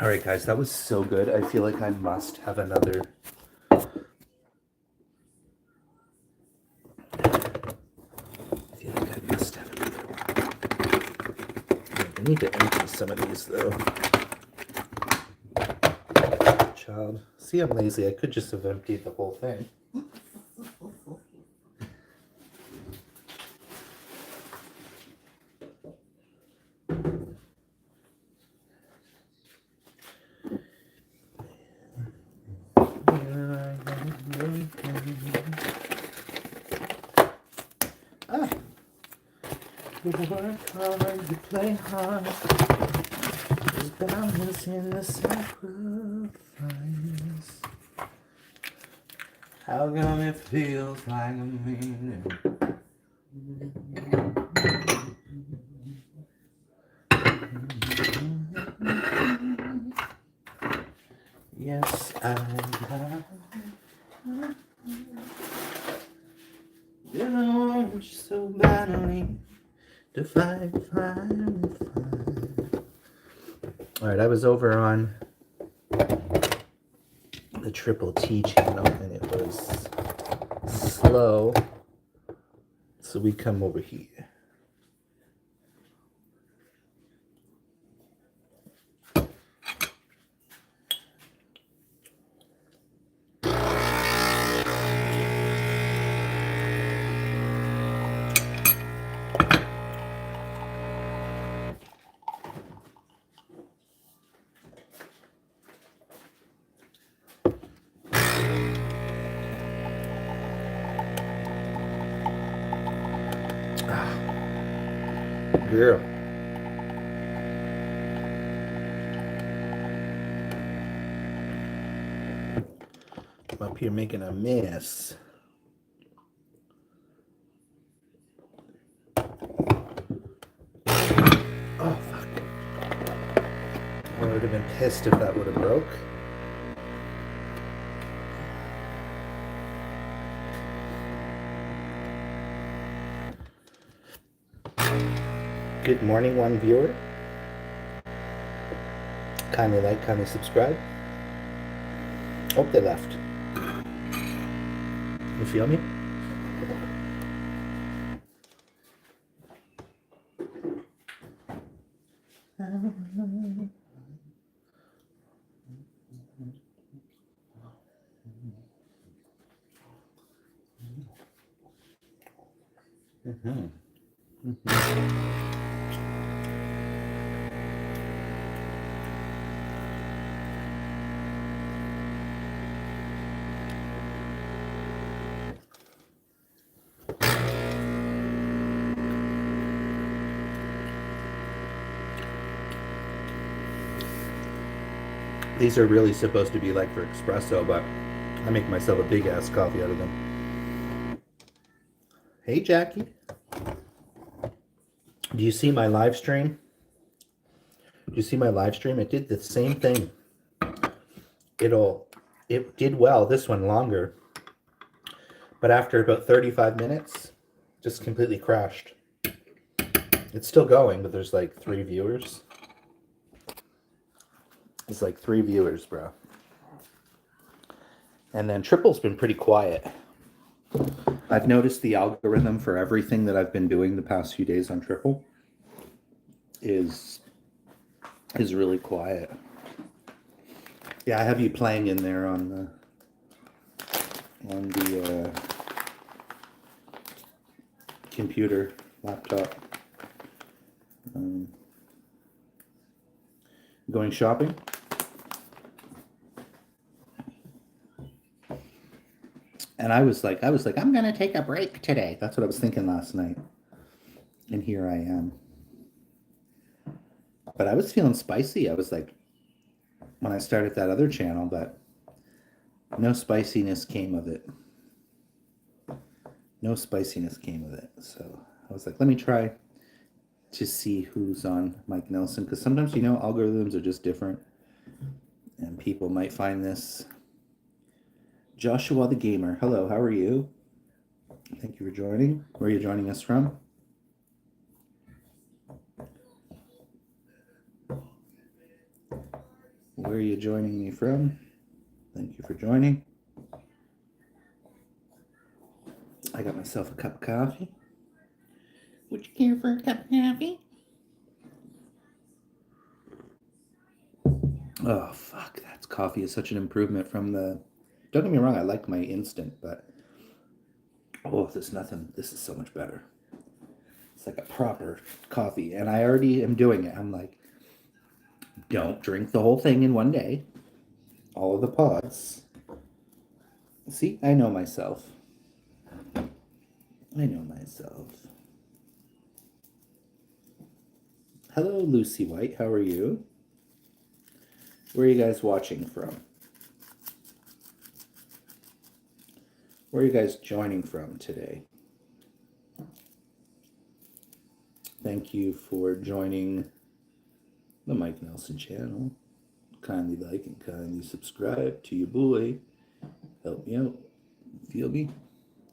All right, guys, that was so good. I feel like I must have another. I feel like I must have another one. I need to empty some of these, though. Child. See, I'm lazy. I could just have emptied the whole thing. You work hard, you play hard. There's balance in the sacrifice. How come it feels like a meaning? Yes, I have. Been on so badly to fight. All right, I was over on the Triple T channel and it was slow, so we come over here. Girl. I'm up here making a mess. Oh, fuck. I would have been pissed if that would have broke. Good morning, one viewer. Kindly like, kindly subscribe. Oh, they left. You feel me? These are really supposed to be like for espresso, but I make myself a big ass coffee out of them. Hey, Jackie. Do you see my live stream? Do you see my live stream? It did the same thing. It did well, this one longer. But after about 35 minutes, just completely crashed. It's still going, but there's like 3 viewers. It's like 3 viewers, bro. And then Triple's been pretty quiet. I've noticed the algorithm for everything that I've been doing the past few days on Triple is really quiet. Yeah, I have you playing in there on the computer, laptop. Going shopping? And I was like, I'm gonna take a break today. That's what I was thinking last night. And here I am. But I was feeling spicy. I was like, when I started that other channel, but no spiciness came of it. No spiciness came of it. So I was like, let me try to see who's on Mike Nelson. Because sometimes, you know, algorithms are just different. And people might find this. Joshua the Gamer. Hello, how are you? Thank you for joining. Where are you joining us from? where are you joining me from? Thank you for joining. I got myself a cup of coffee. Would you care for a cup of coffee? Oh, fuck. That coffee is such an improvement from the... Don't get me wrong, I like my instant, but... Oh, there's nothing. This is so much better. It's like a proper coffee. And I already am doing it. I'm like, don't drink the whole thing in one day. All of the pods. See, I know myself. I know myself. Hello, Lucy White. How are you? Where are you guys watching from? Where are you guys joining from today? Thank you for joining the Mike Nelson channel. Kindly like and kindly subscribe to your boy. Help me out. Feel me?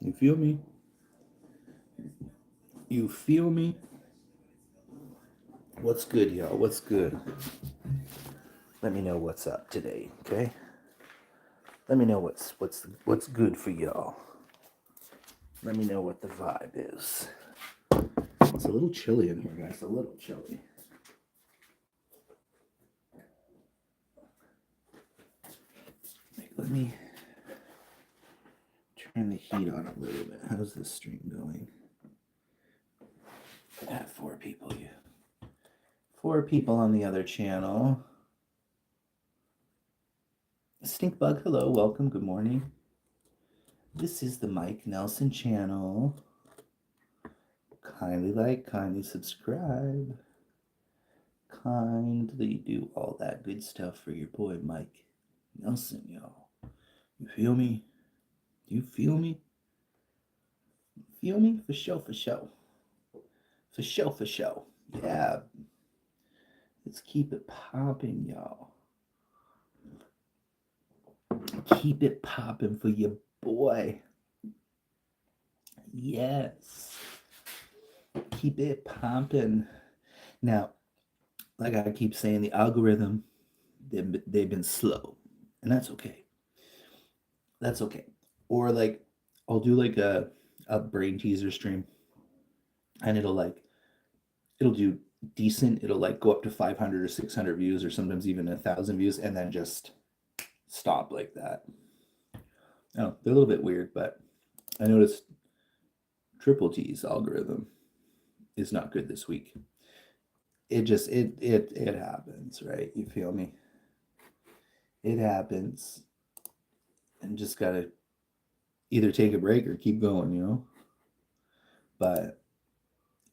You feel me? You feel me? What's good, y'all? What's good? Let me know what's up today, okay? Let me know what's good for y'all. Let me know what the vibe is. It's a little chilly in here, guys. A little chilly. Let me turn the heat on a little bit. How's this stream going? I have 4 people here. 4 people on the other channel. Stinkbug, hello, welcome, good morning. This is the Mike Nelson channel. Kindly like, kindly subscribe. Kindly do all that good stuff for your boy Mike Nelson, y'all. You feel me? Do you feel me? Feel me? For show, for show. For show, for show. Yeah. Let's keep it popping, y'all. Keep it popping for your boy. Yes. Keep it pumping. Now, like I keep saying, the algorithm, they've been slow. And that's okay. That's okay. Or like, I'll do like a brain teaser stream. And it'll do decent. It'll like go up to 500 or 600 views or sometimes even 1,000 views and then just stop like that. Oh, they're a little bit weird, but I noticed Triple T's algorithm is not good this week. It just it happens, right? You feel me? It happens. And just gotta either take a break or keep going, you know? But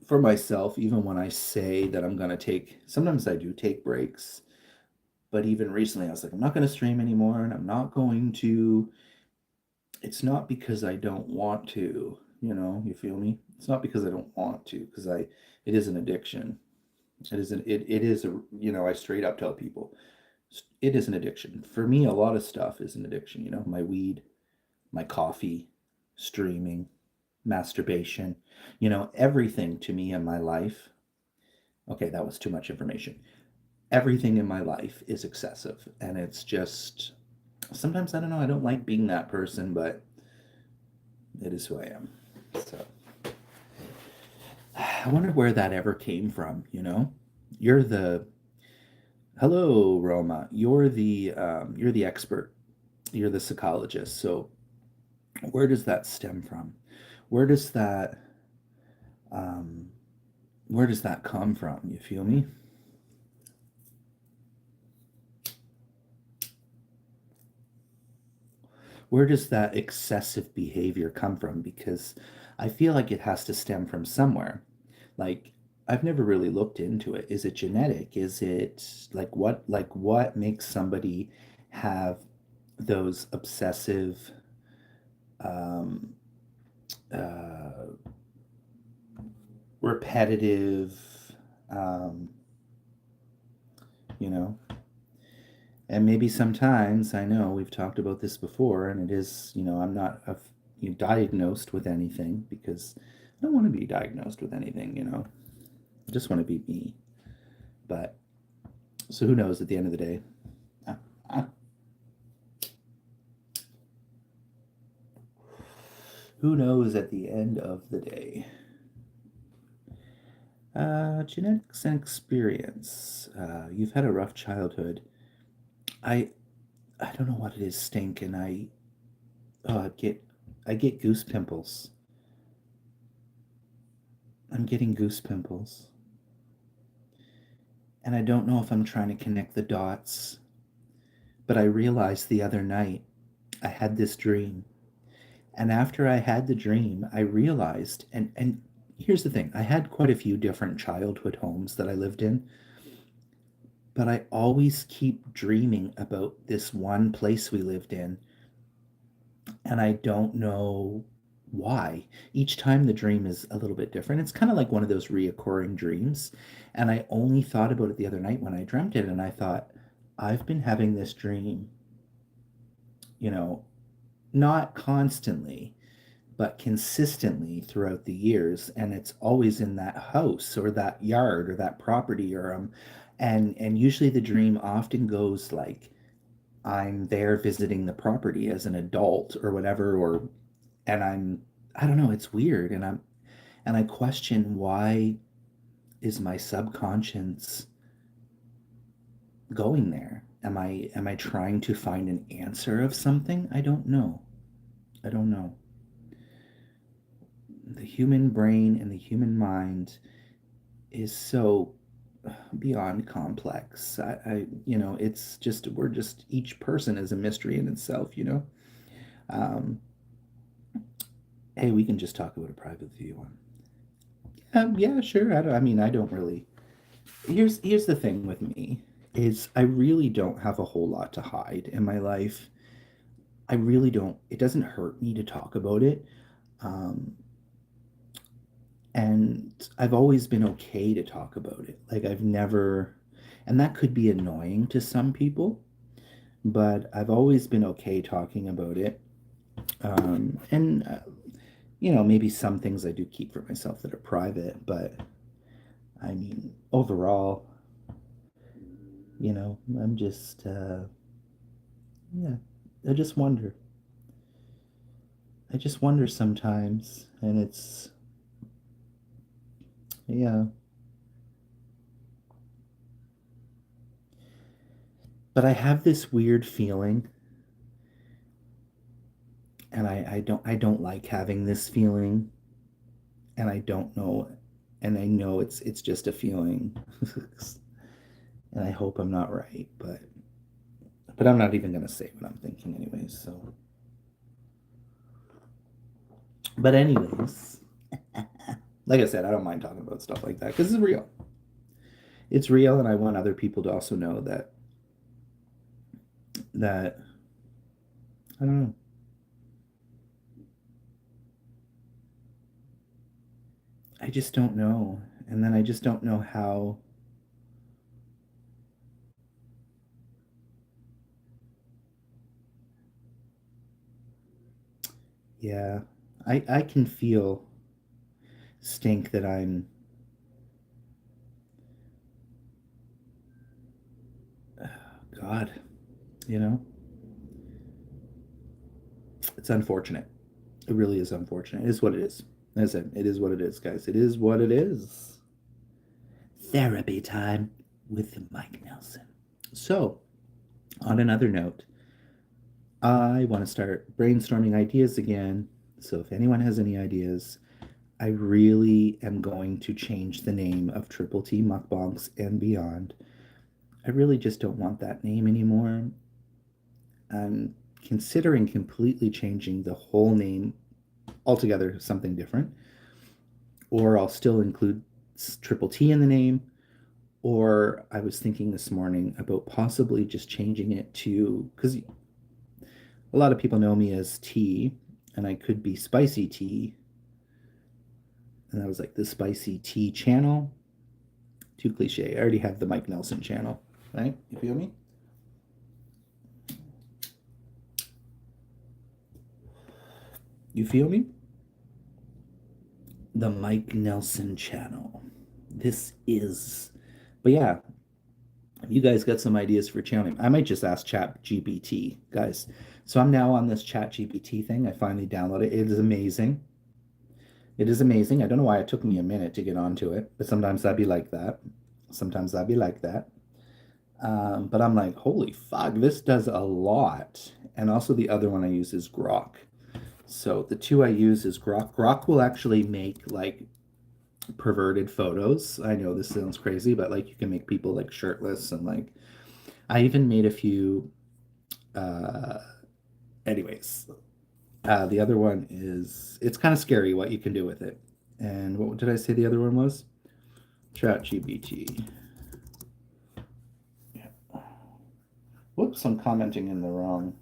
for myself, even when I say that I'm gonna take, sometimes I do take breaks. But even recently I was like, I'm not gonna stream anymore and I'm not going to. It's not because I don't want to, you know, you feel me? It's not because I don't want to, because it is an addiction. It is a, you know, I straight up tell people, it is an addiction. For me, a lot of stuff is an addiction, you know, my weed, my coffee, streaming, masturbation, you know, everything to me in my life. Okay, that was too much information. Everything in my life is excessive, and it's just, sometimes, I don't know, I don't like being that person, but it is who I am. So I wonder where that ever came from, you know? Hello, Roma. You're the expert. You're the psychologist. So where does that stem from? Where does that um, where does that come from? You feel me? Where does that excessive behavior come from? Because I feel like it has to stem from somewhere. Like, I've never really looked into it. Is it genetic? Is it what makes somebody have those obsessive um, uh, repetitive, um, you know, and maybe sometimes, I know we've talked about this before, and it is, you know, I'm not diagnosed with anything because I don't want to be diagnosed with anything, you know. I just want to be me. But so who knows at the end of the day? Who knows at the end of the day? Genetics and experience. You've had a rough childhood. I I don't know what it is, Stink, and oh, I get goose pimples. I'm getting goose pimples. And I don't know if I'm trying to connect the dots, but I realized the other night I had this dream. And after I had the dream, I realized, and here's the thing, I had quite a few different childhood homes that I lived in, but I always keep dreaming about this one place we lived in, and I don't know why. Each time the dream is a little bit different. It's kind of like one of those reoccurring dreams. And I only thought about it the other night when I dreamt it, and I thought, I've been having this dream, you know, not constantly, but consistently throughout the years, and it's always in that house or that yard or that property or and usually the dream often goes like I'm there visiting the property as an adult or whatever, or and I don't know, it's weird, and I question, why is my subconscious going there? Am I trying to find an answer of something? I don't know. I don't know. The human brain and the human mind is so beyond complex. It's just, we're just, each person is a mystery in itself. Um, hey, we can just talk about a private view one. Yeah, sure. I don't really. Here's the thing with me is I really don't have a whole lot to hide in my life. I really don't. It doesn't hurt me to talk about it. Um, and I've always been okay to talk about it. Like I've never, and that could be annoying to some people, but I've always been okay talking about it. And maybe some things I do keep for myself that are private, but I mean, overall, I'm just, yeah, I just wonder. I just wonder sometimes, and yeah. But I have this weird feeling, and I don't like having this feeling, and I don't know, and I know it's just a feeling, and I hope I'm not right, but I'm not even gonna say what I'm thinking anyways. So, but anyways, like I said, I don't mind talking about stuff like that because it's real. It's real, and I want other people to also know that I don't know. I just don't know, and then I just don't know how. Yeah, I can feel, Stink, that I'm, God, you know, it's unfortunate. It really is unfortunate. It is what it is. As I said, it is what it is, guys. It is what it is. Therapy time with Mike Nelson. So, on another note, I want to start brainstorming ideas again. So, if anyone has any ideas, I really am going to change the name of Triple T Mukbangs and Beyond. I really just don't want that name anymore. I'm considering completely changing the whole name altogether, something different, or I'll still include Triple T in the name. Or I was thinking this morning about possibly just changing it to, because a lot of people know me as T, and I could be Spicy T. And I was like, the Spicy T channel. Too cliche. I already have the Mike Nelson channel, right? You feel me? You feel me? The Mike Nelson channel. This is, but yeah, If you guys got some ideas for channel name, I might just ask Chat GPT, guys. So I'm now on this Chat GPT thing. I finally downloaded it. It is amazing. It is amazing. I don't know why it took me a minute to get onto it, but sometimes that'd be like that. Sometimes that'd be like that. But I'm like, holy fuck, this does a lot. And also the other one I use is Grok. So the two I use is Grok. Grok will actually make like perverted photos. I know this sounds crazy, but like you can make people like shirtless and like I even made a few uh anyways. The other one is it's kind of scary what you can do with it. And what did I say the other one was? ChatGPT. Yeah. Whoops, I'm commenting in the wrong.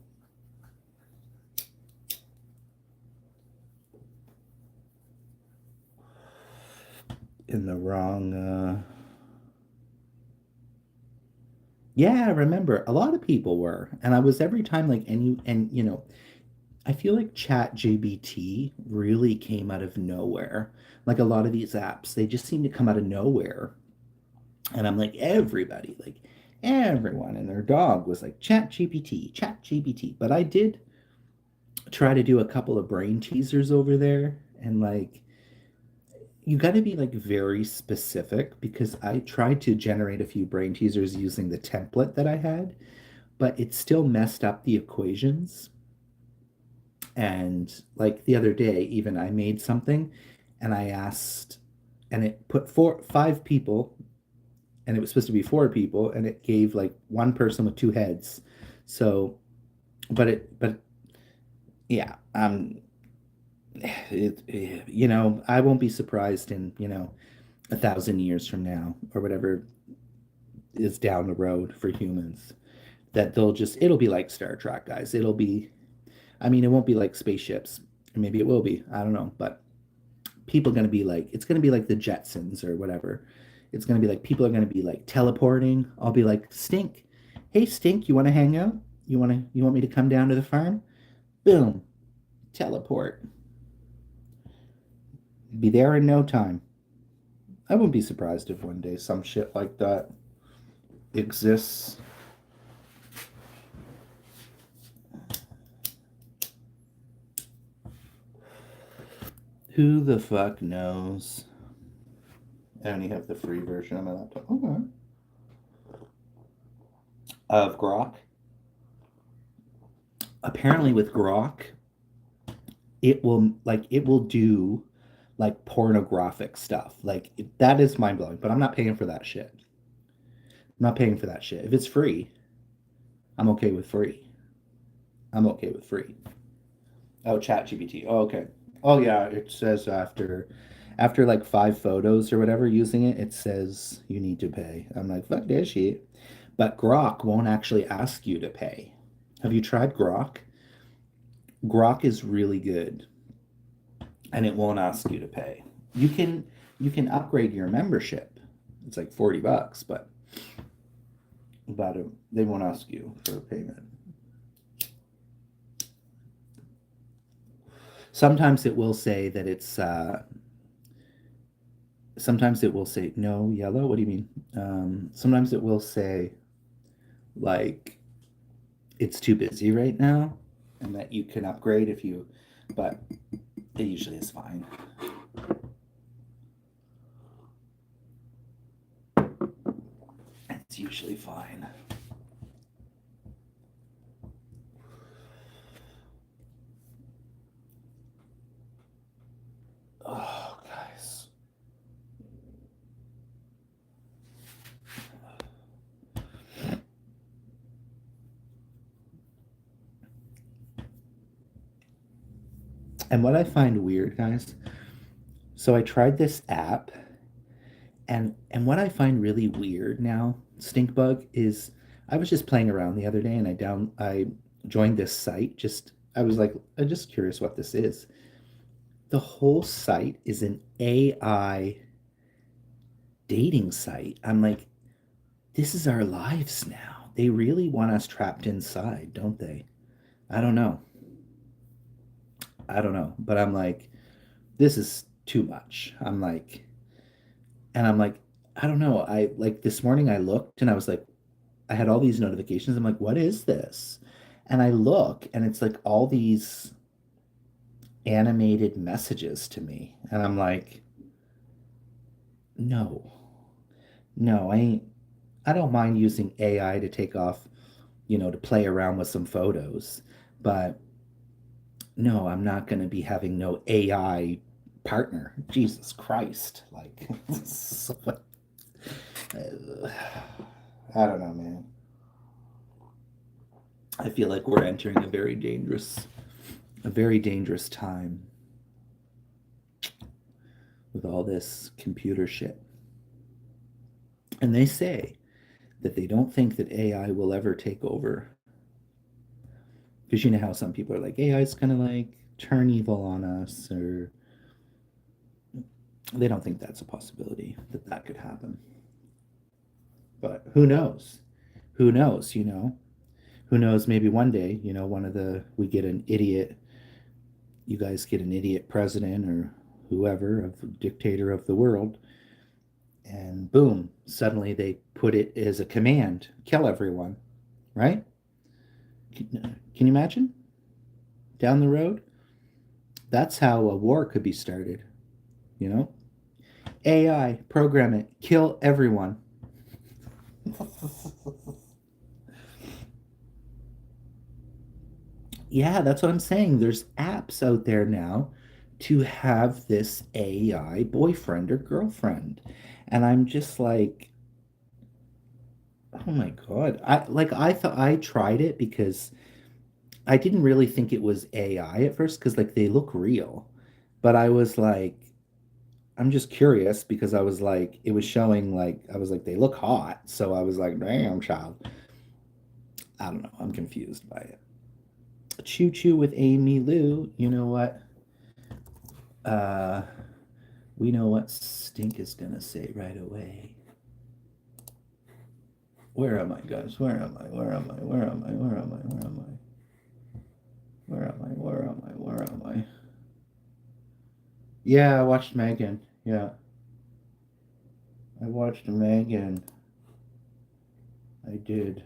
Yeah, I remember a lot of people were, and I was every time like and you know, I feel like ChatGPT really came out of nowhere. Like a lot of these apps, they just seem to come out of nowhere. And I'm like, everybody, like everyone and their dog was like ChatGPT, ChatGPT. But I did try to do a couple of brain teasers over there, and like you got to be like very specific because I tried to generate a few brain teasers using the template that I had, but it still messed up the equations. And like the other day, even I made something and I asked, and it put five people, and it was supposed to be four people, and it gave like one person with two heads. So, but yeah, I won't be surprised in, 1,000 years from now or whatever is down the road for humans that it'll be like Star Trek, guys. I mean, it won't be like spaceships. Maybe it will be. I don't know. But it's going to be like the Jetsons or whatever. It's going to be like people are going to be like teleporting. I'll be like, Stink. Hey, Stink, you want to hang out? You want me to come down to the farm? Boom. Teleport. Be there in no time. I wouldn't be surprised if one day some shit like that exists. Who the fuck knows? I only have the free version on my laptop. Okay. Of Grok. Apparently, with Grok, it will do like pornographic stuff. That is mind blowing. But I'm not paying for that shit. I'm not paying for that shit. If it's free, I'm okay with free. I'm okay with free. Oh, ChatGPT. Oh, okay. Oh yeah, it says after like 5 photos or whatever using it, it says you need to pay. I'm like, fuck that shit. But Grok won't actually ask you to pay. Have you tried Grok? Grok is really good and it won't ask you to pay. You can upgrade your membership. It's like $40, but they won't ask you for payment. Sometimes it will say that it's sometimes it will say no yellow. What do you mean? Sometimes it will say like it's too busy right now and that you can upgrade but it usually is fine. It's usually fine. Oh, guys. And what I find weird, guys, so I tried this app, and what I find really weird now, Stinkbug, is I was just playing around the other day and I joined this site. I was like, I'm just curious what this is. The whole site is an AI dating site. I'm like, this is our lives now. They really want us trapped inside, don't they? I don't know. I don't know. But I'm like, this is too much. I'm like, I don't know. I like this morning I looked and I was like, I had all these notifications. I'm like, what is this? And I look, and it's like all these animated messages to me. And I'm like, no, no, I don't mind using AI to take off, to play around with some photos. But no, I'm not going to be having no AI partner. Jesus Christ. Like, I don't know, man. I feel like we're entering a very dangerous time with all this computer shit. And they say that they don't think that AI will ever take over. Because you know how some people are like, AI is going to like turn evil on us, or they don't think that's a possibility that that could happen. But who knows? Who knows, Who knows, maybe one day, we get an idiot, you guys get an idiot president or whoever, of dictator of the world, and boom, suddenly they put it as a command, kill everyone, right? Can you imagine? Down the road? That's how a war could be started, you know? AI, program it, kill everyone. Yeah, that's what I'm saying. There's apps out there now to have this AI boyfriend or girlfriend. And I'm just like, oh my God. I thought I tried it because I didn't really think it was AI at first because like they look real. But I was like, I'm just curious because I was like, it was showing like I was like, they look hot. So I was like, damn, child. I don't know. I'm confused by it. Choo choo with Amy Lou. You know what? Uh, we know what Stink is gonna say right away. Where am I, guys? Where am I? Where am I? Where am I? Where am I? Where am I? Where am I? Where am I? Where am I? Yeah, I watched Megan. Yeah, I watched Megan. I did.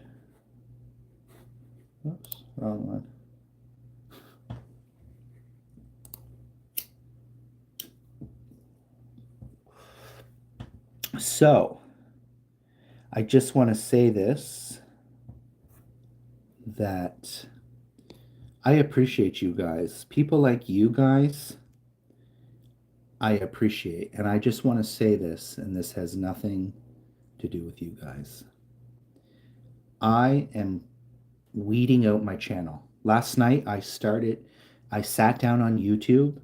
Oops, wrong one. So, I just want to say this, that I appreciate you guys. People like you guys, I appreciate. And I just want to say this, and this has nothing to do with you guys. I am weeding out my channel. Last night I sat down on YouTube,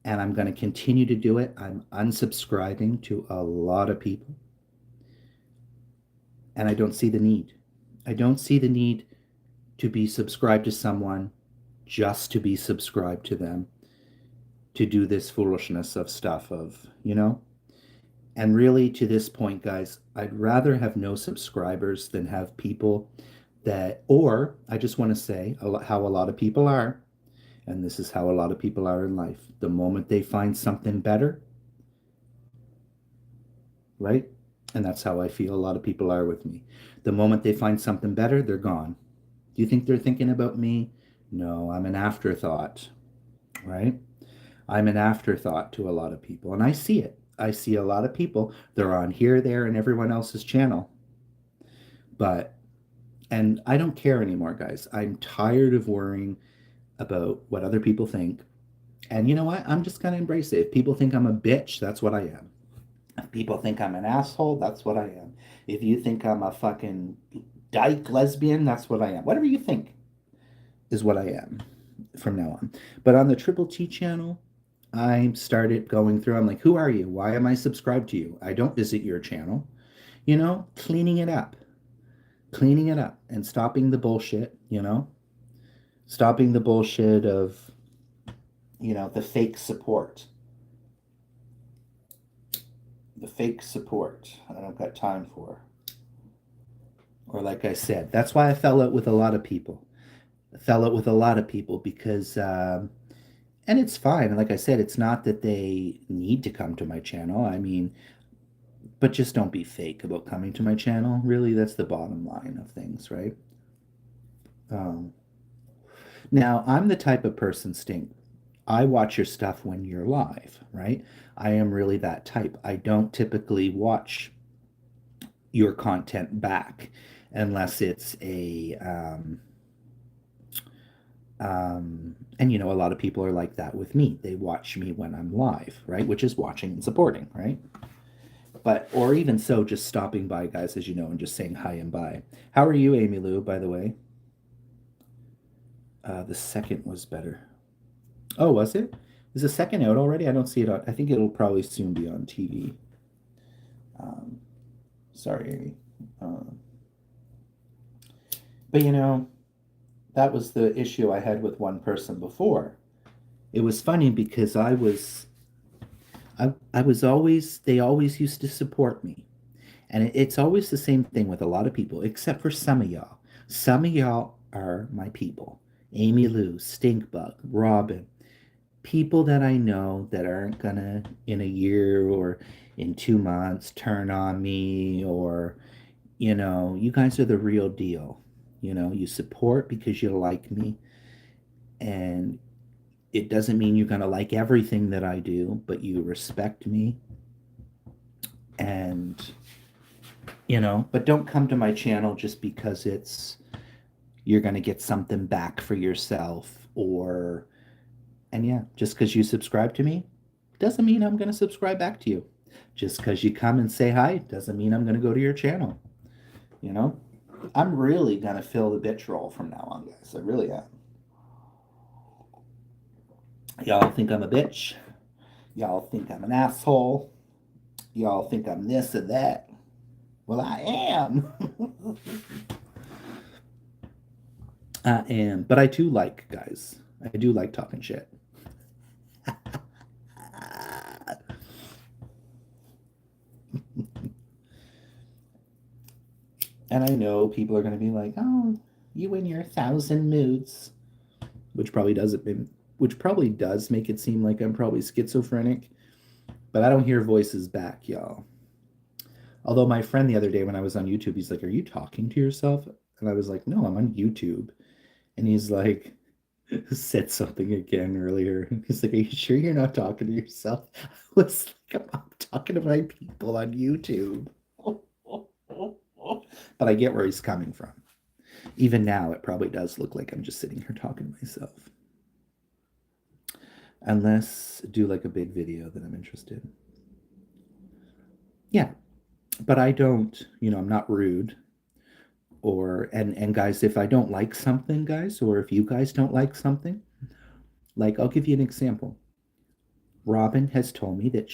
and I'm going to continue to do it. I'm unsubscribing to a lot of people, and I don't see the need. I don't see the need to be subscribed to someone just to be subscribed to them, to do this foolishness of stuff and really, to this point, guys, I'd rather have no subscribers than have people that, or I just want to say how a lot of people are, and this is how a lot of people are in life. The moment they find something better, right? And that's how I feel a lot of people are with me. The moment they find something better, they're gone. Do you think they're thinking about me? No, I'm an afterthought, right? I'm an afterthought to a lot of people, and I see it. I see a lot of people, they're on here, there, and everyone else's channel. But, and I don't care anymore, guys. I'm tired of worrying about what other people think. And you know what? I'm just going to embrace it. If people think I'm a bitch, that's what I am. If people think I'm an asshole, that's what I am. If you think I'm a fucking dyke lesbian, that's what I am. Whatever you think is what I am from now on. But on the Triple T channel, I started going through, I'm like, who are you? Why am I subscribed to you? I don't visit your channel. Cleaning it up. Cleaning it up and stopping the bullshit, stopping the bullshit of, the fake support. The fake support I don't got time for. Or like I said, that's why I fell out with a lot of people. I fell out with a lot of people because, and it's fine. And like I said, it's not that they need to come to my channel. I mean, but just don't be fake about coming to my channel. Really, that's the bottom line of things, right? Um, Now, I'm the type of person, Stink. I watch your stuff when you're live, right? I am really that type. I don't typically watch your content back unless it's and a lot of people are like that with me. They watch me when I'm live, right? Which is watching and supporting, right? But, or even so, just stopping by, guys, as you know, and just saying hi and bye. How are you, Amy Lou, by the way? The second was better. Oh, was it? Is the second out already? I don't see it on. I think it'll probably soon be on TV. Um, sorry, Amy. Um, but that was the issue I had with one person before. It was funny because I was always, they always used to support me. And it's always the same thing with a lot of people, except for some of y'all. Some of y'all are my people. Amy Lou, Stinkbug, Robin, people that I know that aren't gonna in a year or in 2 months turn on me, or you guys are the real deal. You support because you like me, and it doesn't mean you're gonna like everything that I do, but you respect me. And but don't come to my channel just because you're gonna get something back for yourself, or and yeah, just because you subscribe to me doesn't mean I'm going to subscribe back to you. Just because you come and say hi doesn't mean I'm going to go to your channel. You know, I'm really going to fill the bitch role from now on, guys. I really am. Y'all think I'm a bitch. Y'all think I'm an asshole. Y'all think I'm this or that. Well, I am. I am. But I do like, guys, I do like talking shit. And I know people are going to be like, oh, you and your 1,000 moods, which probably does make it seem like I'm probably schizophrenic, but I don't hear voices back, y'all. Although my friend the other day when I was on YouTube, he's like, are you talking to yourself? And I was like, no, I'm on YouTube. And he's like, said something again earlier. He's like, are you sure you're not talking to yourself? I was like, I'm talking to my people on YouTube. But I get where he's coming from. Even now, it probably does look like I'm just sitting here talking to myself. Unless do like a big video that I'm interested in. Yeah, but I don't, I'm not rude. Or and guys, if I don't like something, guys, or if you guys don't like something, like I'll give you an example. Robin has told me that,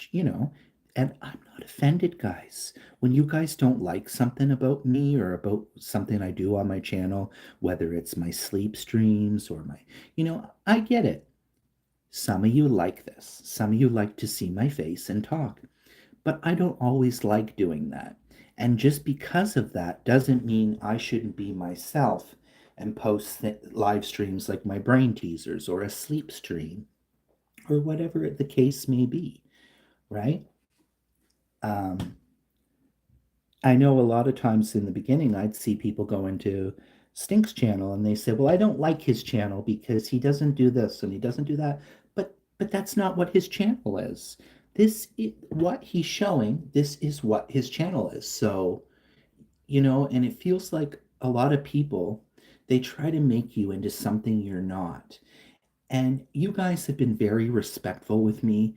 and I'm not offended, guys. When you guys don't like something about me or about something I do on my channel, whether it's my sleep streams or I get it. Some of you like this. Some of you like to see my face and talk. But I don't always like doing that. And just because of that doesn't mean I shouldn't be myself and post live streams like my brain teasers or a sleep stream or whatever the case may be, right? Um, I know a lot of times in the beginning, I'd see people go into Stink's channel and they say, well, I don't like his channel because he doesn't do this and he doesn't do that. But that's not what his channel is. What he's showing, this is what his channel is. So, and it feels like a lot of people, they try to make you into something you're not. And you guys have been very respectful with me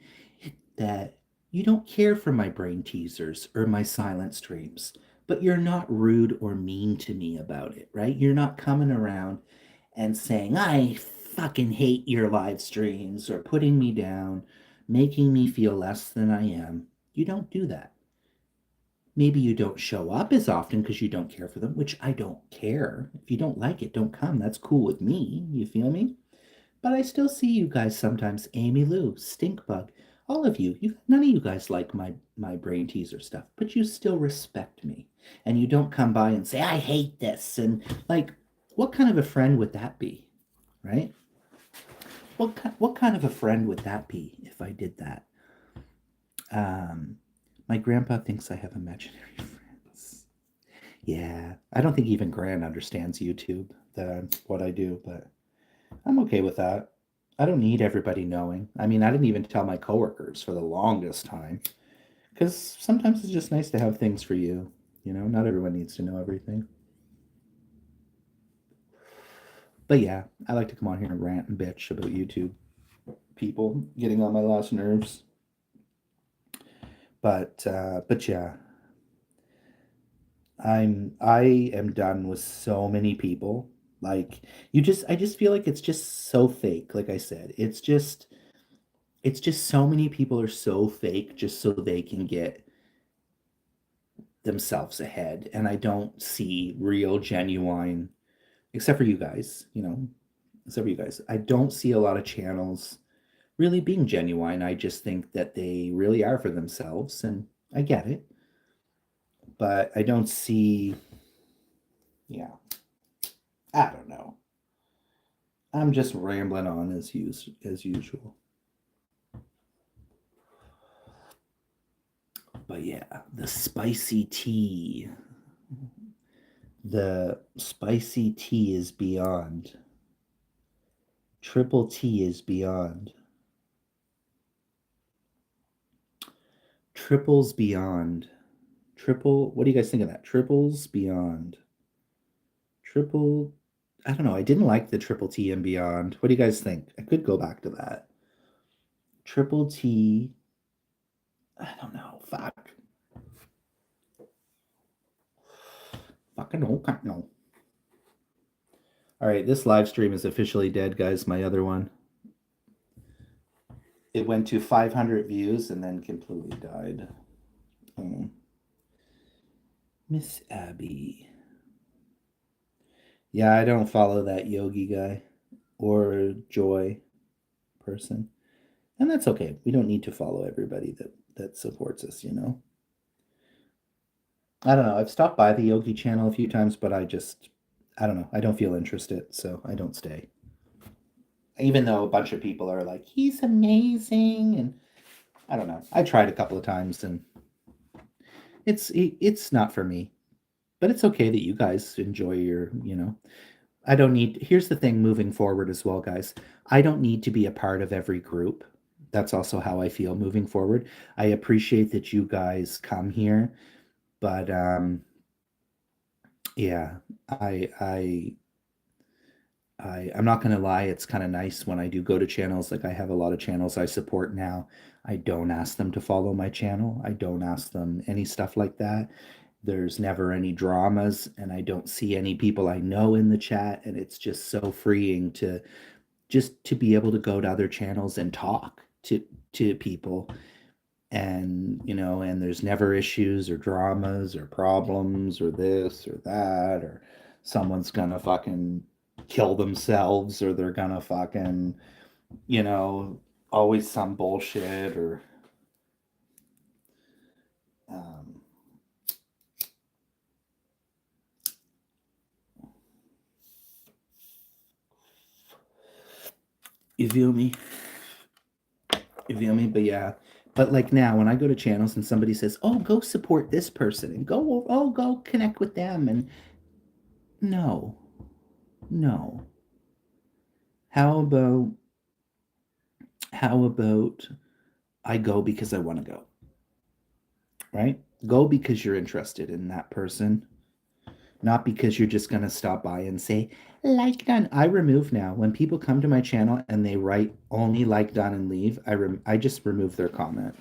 that you don't care for my brain teasers or my silent streams, but you're not rude or mean to me about it, right? You're not coming around and saying, I fucking hate your live streams, or putting me down, making me feel less than I am. You don't do that. Maybe you don't show up as often because you don't care for them, which I don't care. If you don't like it, don't come. That's cool with me. You feel me? But I still see you guys sometimes. Amy Lou, Stinkbug, all of you. None of you guys like my brain teaser stuff, but you still respect me. And you don't come by and say, I hate this. And like, what kind of a friend would that be? Right? What kind of a friend would that be if I did that? My grandpa thinks I have imaginary friends. Yeah, I don't think even Gran understands YouTube, what I do, but I'm okay with that. I don't need everybody knowing. I mean, I didn't even tell my coworkers for the longest time because sometimes it's just nice to have things for you. You know, not everyone needs to know everything. But yeah, I like to come on here and rant and bitch about YouTube people getting on my last nerves. But yeah, I am done with so many people. Like I just feel like it's just so fake. Like I said, it's just so many people are so fake just so they can get themselves ahead. And I don't see real genuine, except for you guys, you know, except for you guys. I don't see a lot of channels really being genuine. I just think that they really are for themselves, and I get it. But I don't see, yeah, I don't know. I'm just rambling on as usual. But yeah, the spicy tea. The spicy tea is beyond. Triple T is beyond. Triples beyond. Triple. What do you guys think of that? Triples beyond. Triple. I don't know. I didn't like the Triple T and beyond. What do you guys think? I could go back to that. Triple T. I don't know. Fuck. Fucking no. No. All right. This live stream is officially dead, guys. My other one. It went to 500 views and then completely died. Miss Abby. Yeah, I don't follow that Yogi guy or Joy person. And that's okay. We don't need to follow everybody that supports us, you know. I don't know. I've stopped by the Yogi channel a few times, but I don't know. I don't feel interested, so I don't stay. Even though a bunch of people are like, he's amazing, and I don't know. I tried a couple of times, and it's not for me. But it's okay that you guys enjoy your, you know. I don't need. Here's the thing moving forward as well, guys. I don't need to be a part of every group. That's also how I feel moving forward. I appreciate that you guys come here, but yeah, I I I'm not gonna lie, it's kind of nice when I do go to channels. Like I have a lot of channels I support now. I don't ask them to follow my channel. I don't ask them any stuff like that. There's never any dramas, and I don't see any people I know in the chat, and it's just so freeing to just to be able to go to other channels and talk to people, and you know, and there's never issues or dramas or problems or this or that, or someone's gonna fucking kill themselves, or they're gonna fucking, you know, always some bullshit, or um, you feel me? You feel me? But yeah. But like now, when I go to channels and somebody says, "Oh, go support this person and go connect with them," and no, no. How about how about I go because I want to go, right? Go because you're interested in that person, not because you're just going to stop by and say, like done. I remove now. When people come to my channel and they write only like done and leave, I just remove their comment.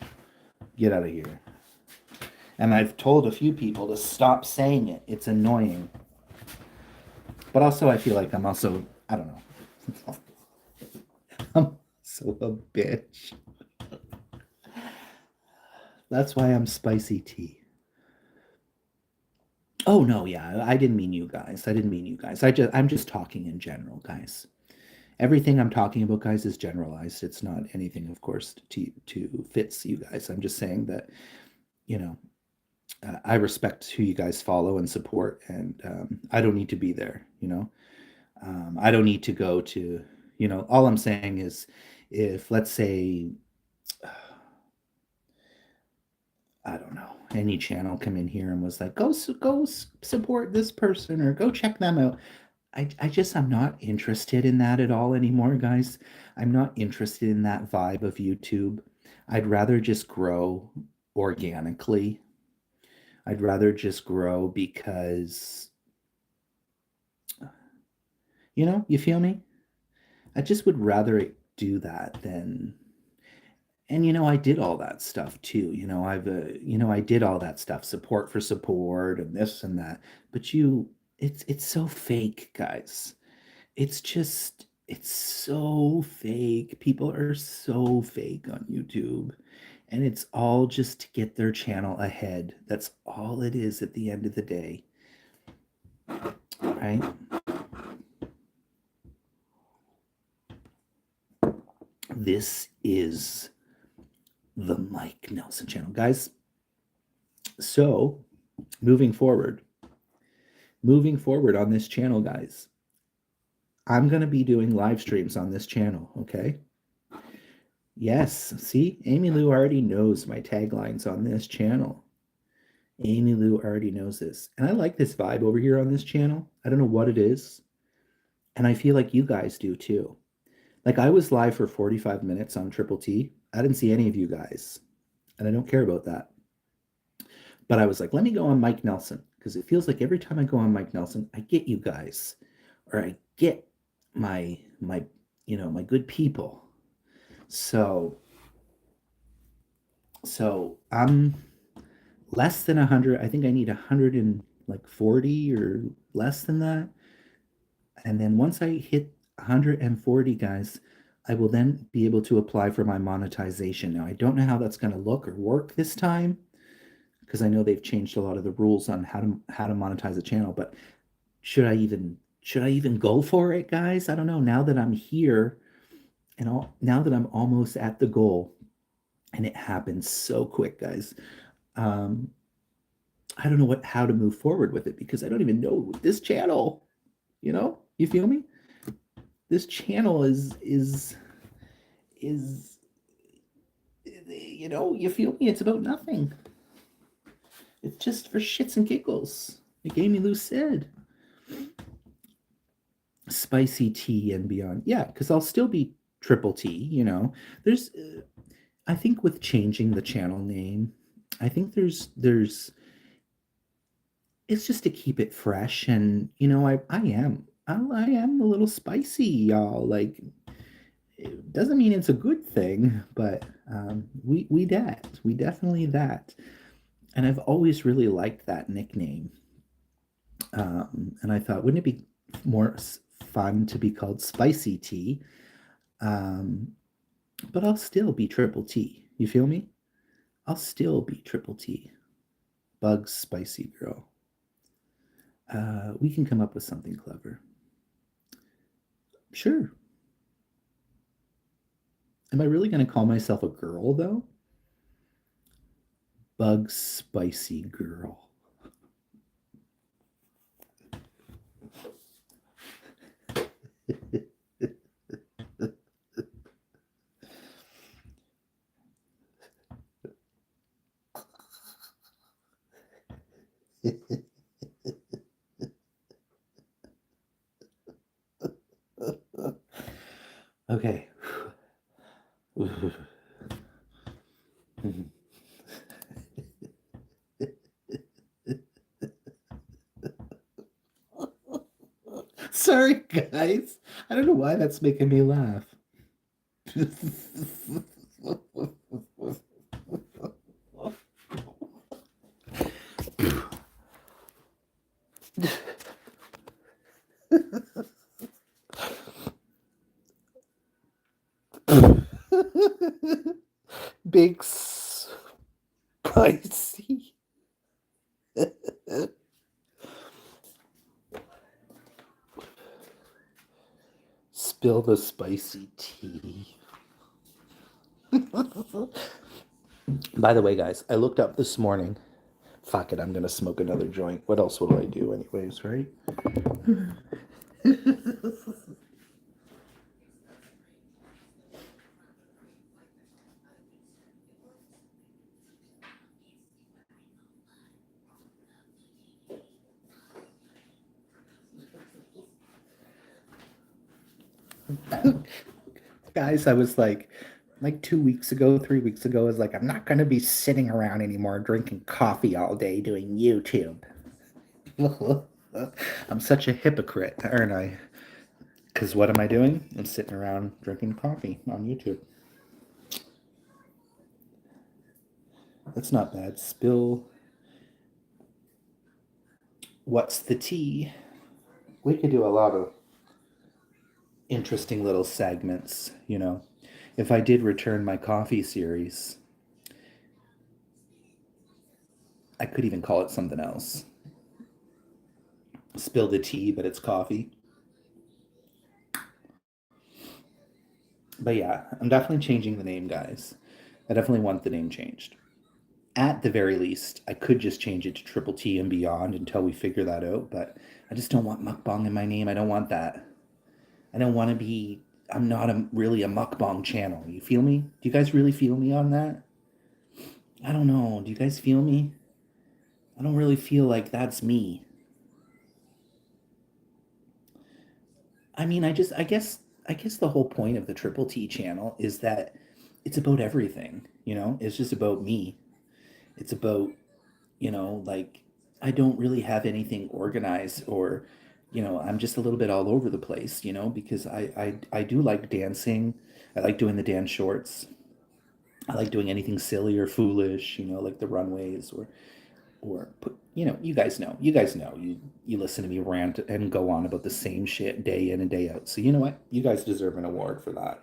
Get out of here. And I've told a few people to stop saying it. It's annoying. But also, I feel like I'm also, I don't know. I'm so a bitch. That's why I'm spicy tea. Oh no, yeah, I didn't mean you guys. I didn't mean you guys. I'm just talking in general, guys. Everything I'm talking about, guys, is generalized. It's not anything, of course, to fits you guys. I'm just saying that, you know, I respect who you guys follow and support, and I don't need to be there. You know, I don't need to go to. You know, all I'm saying is, if let's say I don't know, any channel come in here and was like, go support this person or go check them out. I'm not interested in that at all anymore, guys. I'm not interested in that vibe of YouTube. I'd rather just grow organically. I'd rather just grow because, you feel me? I just would rather do that than, and I did all that stuff too. I did all that stuff, support for support and this and that. But it's so fake, guys. It's so fake. People are so fake on YouTube. And it's all just to get their channel ahead. That's all it is at the end of the day. Right? This is the Mike Nelson channel, guys. So, moving forward on this channel, guys, I'm going to be doing live streams on this channel, okay? Yes, see, Amy Lou already knows my taglines on this channel. Amy Lou already knows this. And I like this vibe over here on this channel. I don't know what it is. And I feel like you guys do too. Like I was live for 45 minutes on Triple T. I didn't see any of you guys. And I don't care about that. But I was like, let me go on Mike Nelson. Because it feels like every time I go on Mike Nelson, I get you guys. Or I get my good people. So I'm less than 100. I think I need 140 or less than that. And then once I hit 140, guys, I will then be able to apply for my monetization. Now, I don't know how that's going to look or work this time because I know they've changed a lot of the rules on how to monetize a channel, but should I even go for it, guys? I don't know. Now that I'm here and now that I'm almost at the goal, and it happens so quick, guys. I don't know how to move forward with it because I don't even know this channel. You feel me? This channel is you feel me? It's about nothing. It's just for shits and giggles. Like Amy Lou said. Spicy tea and beyond. Yeah, because I'll still be Triple T, There's I think with changing the channel name, I think there's it's just to keep it fresh and I am a little spicy, y'all. Like it doesn't mean it's a good thing, but we definitely that. And I've always really liked that nickname. And I thought, wouldn't it be more fun to be called Spicy Tea? But I'll still be Triple T. You feel me? I'll still be Triple T. Bugs Spicy Girl. We can come up with something clever. Sure. Am I really going to call myself a girl, though? Bugs Spicy Girl. Okay. Sorry, guys. I don't know why that's making me laugh. Big spicy. Spill the spicy tea. By the way, guys, I looked up this morning. Fuck it, I'm gonna smoke another joint. What else would I do, anyways, right? Guys, I was like 2 weeks ago, 3 weeks ago, I was like, I'm not going to be sitting around anymore drinking coffee all day doing YouTube. I'm such a hypocrite, aren't I? Because what am I doing? I'm sitting around drinking coffee on YouTube. That's not bad. Spill. What's the tea? We could do a lot of interesting little segments, you know. If I did return my coffee series, I could even call it something else. Spill the tea, but it's coffee. But yeah, I'm definitely changing the name, guys. I definitely want the name changed. At the very least, I could just change it to Triple T and Beyond until we figure that out, but I just don't want mukbang in my name. I don't want that. I don't want to be. I'm not really a mukbang channel. You feel me? Do you guys really feel me on that? I don't know. Do you guys feel me? I don't really feel like that's me. I mean, I guess the whole point of the Triple T channel is that it's about everything, you know? It's just about me. It's about, like I don't really have anything organized or, I'm just a little bit all over the place, because I do like dancing. I like doing the dance shorts. I like doing anything silly or foolish, like the runways or put, you guys know, you listen to me rant and go on about the same shit day in and day out. So you know what? You guys deserve an award for that.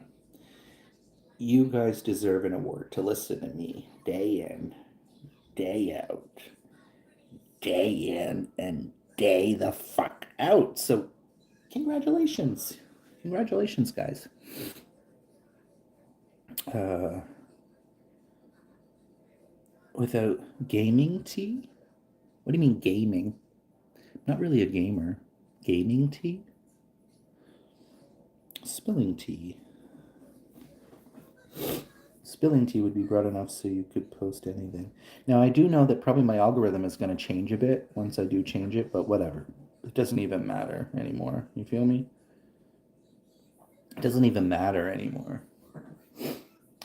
You guys deserve an award to listen to me day in, day out, day in, and day the fuck out. So congratulations. Congratulations, guys. Uh, without gaming tea? What do you mean gaming? I'm not really a gamer. Gaming tea? Spilling tea. Spilling tea would be broad enough so you could post anything. Now, I do know that probably my algorithm is going to change a bit once I do change it, but whatever. It doesn't even matter anymore. You feel me? It doesn't even matter anymore.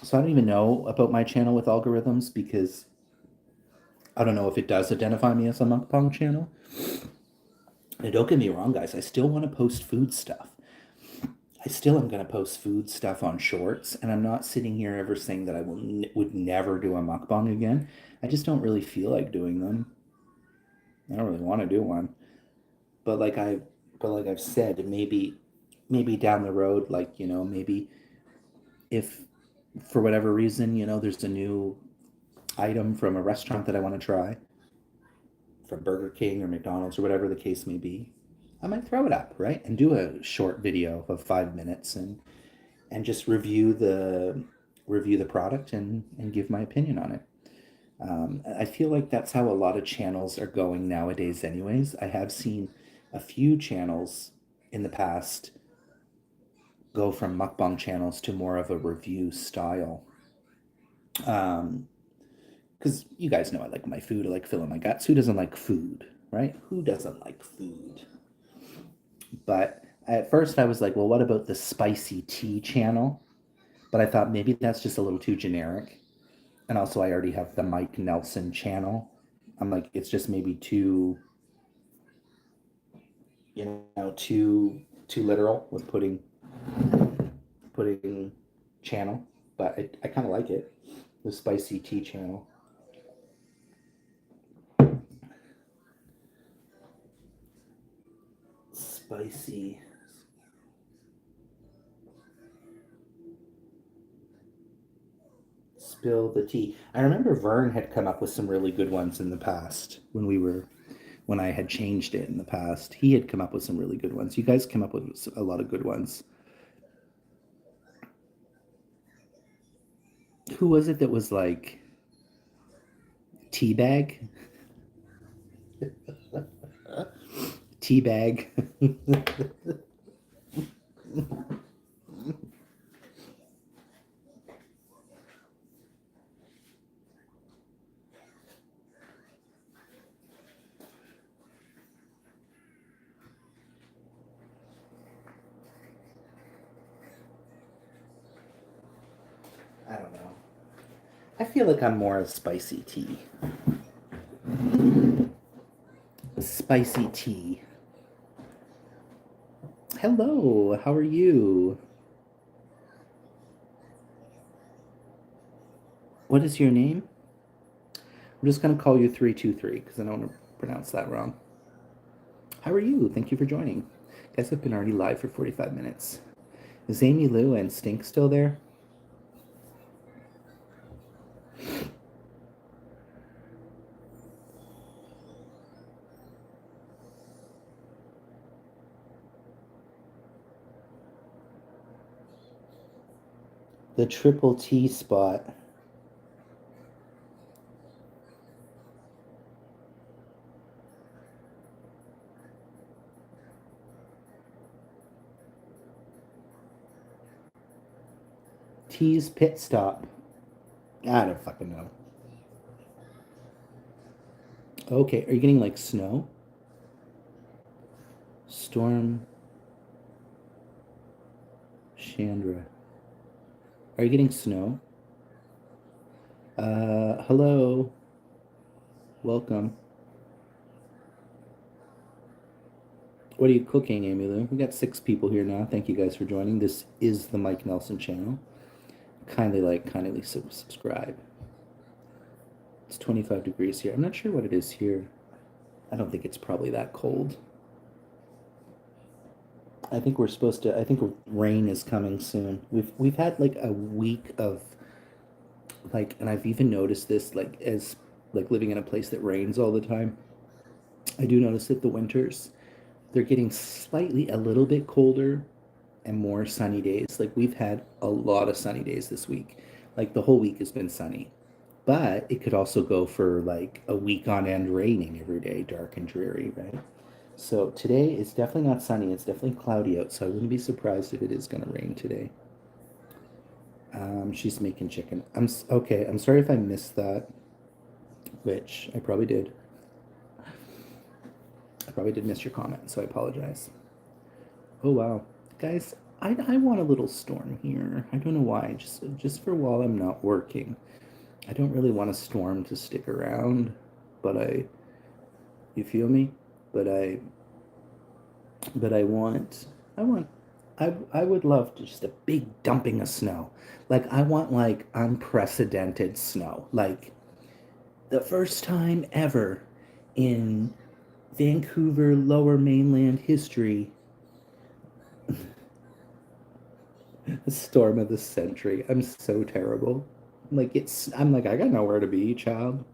So I don't even know about my channel with algorithms because I don't know if it does identify me as a mukbang channel. And don't get me wrong, guys, I still want to post food stuff. I still am going to post food stuff on shorts, and I'm not sitting here ever saying that I would never do a mukbang again. I just don't really feel like doing them. I don't really want to do one, but like I've said, maybe down the road, like maybe if for whatever reason there's a new item from a restaurant that I want to try, from Burger King or McDonald's or whatever the case may be, I might throw it up, right, and do a short video of 5 minutes and just review the product and give my opinion on it. I feel like that's how a lot of channels are going nowadays, anyways. I have seen a few channels in the past go from mukbang channels to more of a review style. Um, because you guys know I like my food. I like filling my guts. Who doesn't like food, right? Who doesn't like food? But at first I was like, well, what about the spicy tea channel? But I thought maybe that's just a little too generic. And also, I already have the Mike Nelson channel. I'm like, it's just maybe too literal with putting channel. But I kind of like it, the spicy tea channel. Spicy. Spill the tea. I remember Vern had come up with some really good ones in the past when I had changed it in the past. He had come up with some really good ones. You guys came up with a lot of good ones. Who was it that was like teabag? Teabag. I don't know. I feel like I'm more of spicy tea. Spicy tea. Hello, how are you? What is your name? I'm just going to call you 323 because I don't want to pronounce that wrong. How are you? Thank you for joining. Guys, I've been already live for 45 minutes. Is Amy Lou and Stink still there? The triple T spot. T's pit stop. I don't fucking know. Okay, are you getting like snow? Storm Chandra. Are you getting snow? Hello. Welcome. What are you cooking, Amy Lou? We got 6 people here now. Thank you guys for joining. This is the Mike Nelson channel. Kindly like, kindly subscribe. It's 25 degrees here. I'm not sure what it is here. I don't think it's probably that cold. I think we're supposed to. I think rain is coming soon. We've had like a week of like, and I've even noticed this like as like living in a place that rains all the time. I do notice that the winters they're getting slightly a little bit colder and more sunny days. Like we've had a lot of sunny days this week. Like the whole week has been sunny. But it could also go for like a week on end raining every day, dark and dreary, right? So today it's definitely not sunny. It's definitely cloudy out. So I wouldn't be surprised if it is going to rain today. She's making chicken. Okay. I'm sorry if I missed that, which I probably did. I probably did miss your comment, so I apologize. Oh wow, guys, I want a little storm here. I don't know why. Just for while I'm not working. I don't really want a storm to stick around, but you feel me? But but I want, I would love just a big dumping of snow. Like I want like unprecedented snow. Like the first time ever in Vancouver Lower Mainland history. The storm of the century. I'm so terrible. I'm like I got nowhere to be, child.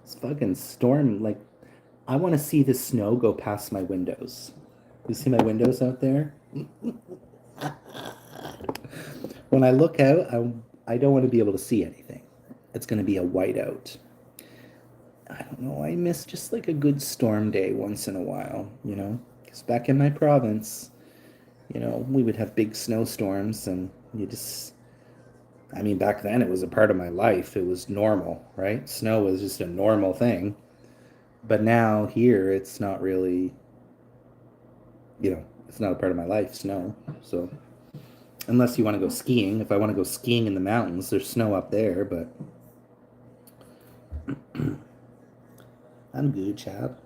It's fucking storm. Like I want to see the snow go past my windows. You see my windows out there? When I look out, I don't want to be able to see anything. It's going to be a whiteout. I don't know. I miss just like a good storm day once in a while, you know? Because back in my province, you know, we would have big snowstorms and you just, I mean, back then it was a part of my life. It was normal, right? Snow was just a normal thing. But now here, it's not really, you know, it's not a part of my life, snow. So, unless you want to go skiing, if I want to go skiing in the mountains, there's snow up there, but I'm good, chap.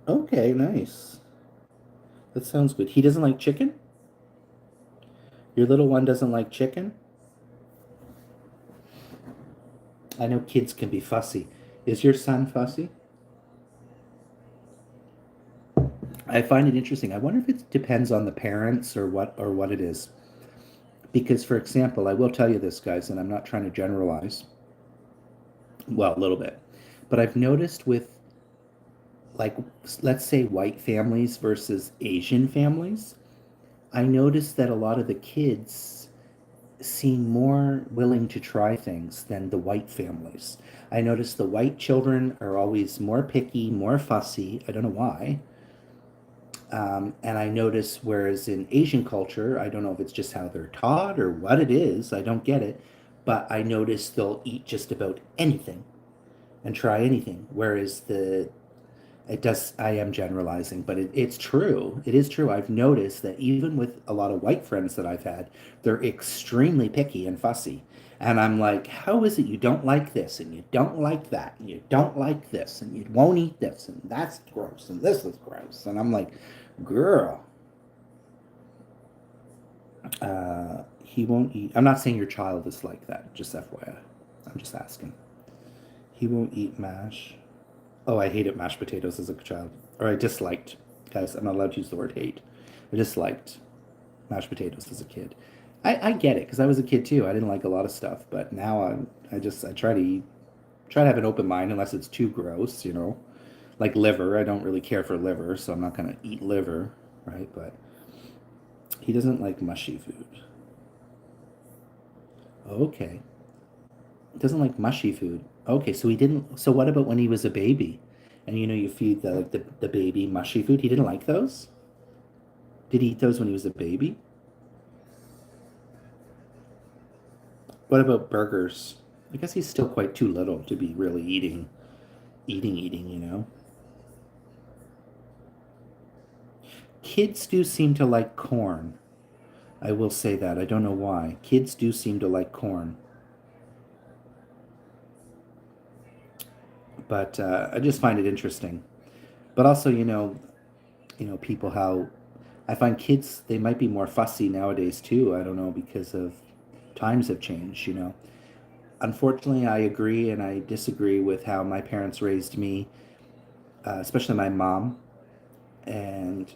Okay, nice. That sounds good. He doesn't like chicken? Your little one doesn't like chicken? I know kids can be fussy. Is your son fussy? I find it interesting. I wonder if it depends on the parents or what it is. Because for example, I will tell you this guys, and I'm not trying to generalize. Well, a little bit. But I've noticed with like let's say white families versus Asian families, I noticed that a lot of the kids seem more willing to try things than the white families. I noticed the white children are always more picky, more fussy. I don't know why. And I notice, whereas in Asian culture, I don't know if it's just how they're taught or what it is, I don't get it, but I notice they'll eat just about anything and try anything. Whereas It does, I am generalizing, but it's true. It is true. I've noticed that even with a lot of white friends that I've had, they're extremely picky and fussy. And I'm like, how is it you don't like this and you don't like that and you don't like this and you won't eat this and that's gross and this is gross. And I'm like, girl, he won't eat. I'm not saying your child is like that, just FYI. I'm just asking. He won't eat mash. Oh, I hated mashed potatoes as a child. Or I disliked, guys, I'm not allowed to use the word hate. I disliked mashed potatoes as a kid. I get it, because I was a kid too. I didn't like a lot of stuff, but now I try to eat, try to have an open mind unless it's too gross, you know. Like liver, I don't really care for liver, so I'm not gonna eat liver, right? But he doesn't like mushy food. Okay. Doesn't like mushy food. Okay, so he didn't. So what about when he was a baby, and you know you feed the baby mushy food? He didn't like those. Did he eat those when he was a baby? What about burgers? I guess he's still quite too little to be really eating. You know, kids do seem to like corn. I will say that. I don't know why. Kids do seem to like corn, but I just find it interesting. But also, people how I find kids they might be more fussy nowadays too. I don't know because of times have changed, you know. Unfortunately, I agree and I disagree with how my parents raised me, especially my mom, and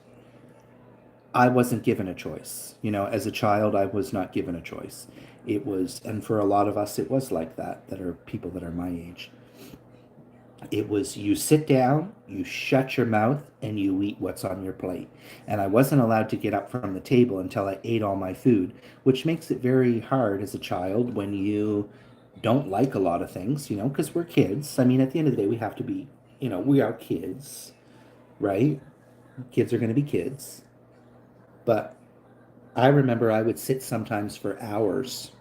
I wasn't given a choice. You know, as a child, I was not given a choice. It was, and for a lot of us, it was like that, that are people that are my age. It was you sit down, you shut your mouth, and you eat what's on your plate. And I wasn't allowed to get up from the table until I ate all my food, which makes it very hard as a child when you don't like a lot of things, you know, because we're kids. I mean, at the end of the day, we have to be, we are kids, right? Kids are going to be kids. But I remember I would sit sometimes for hours.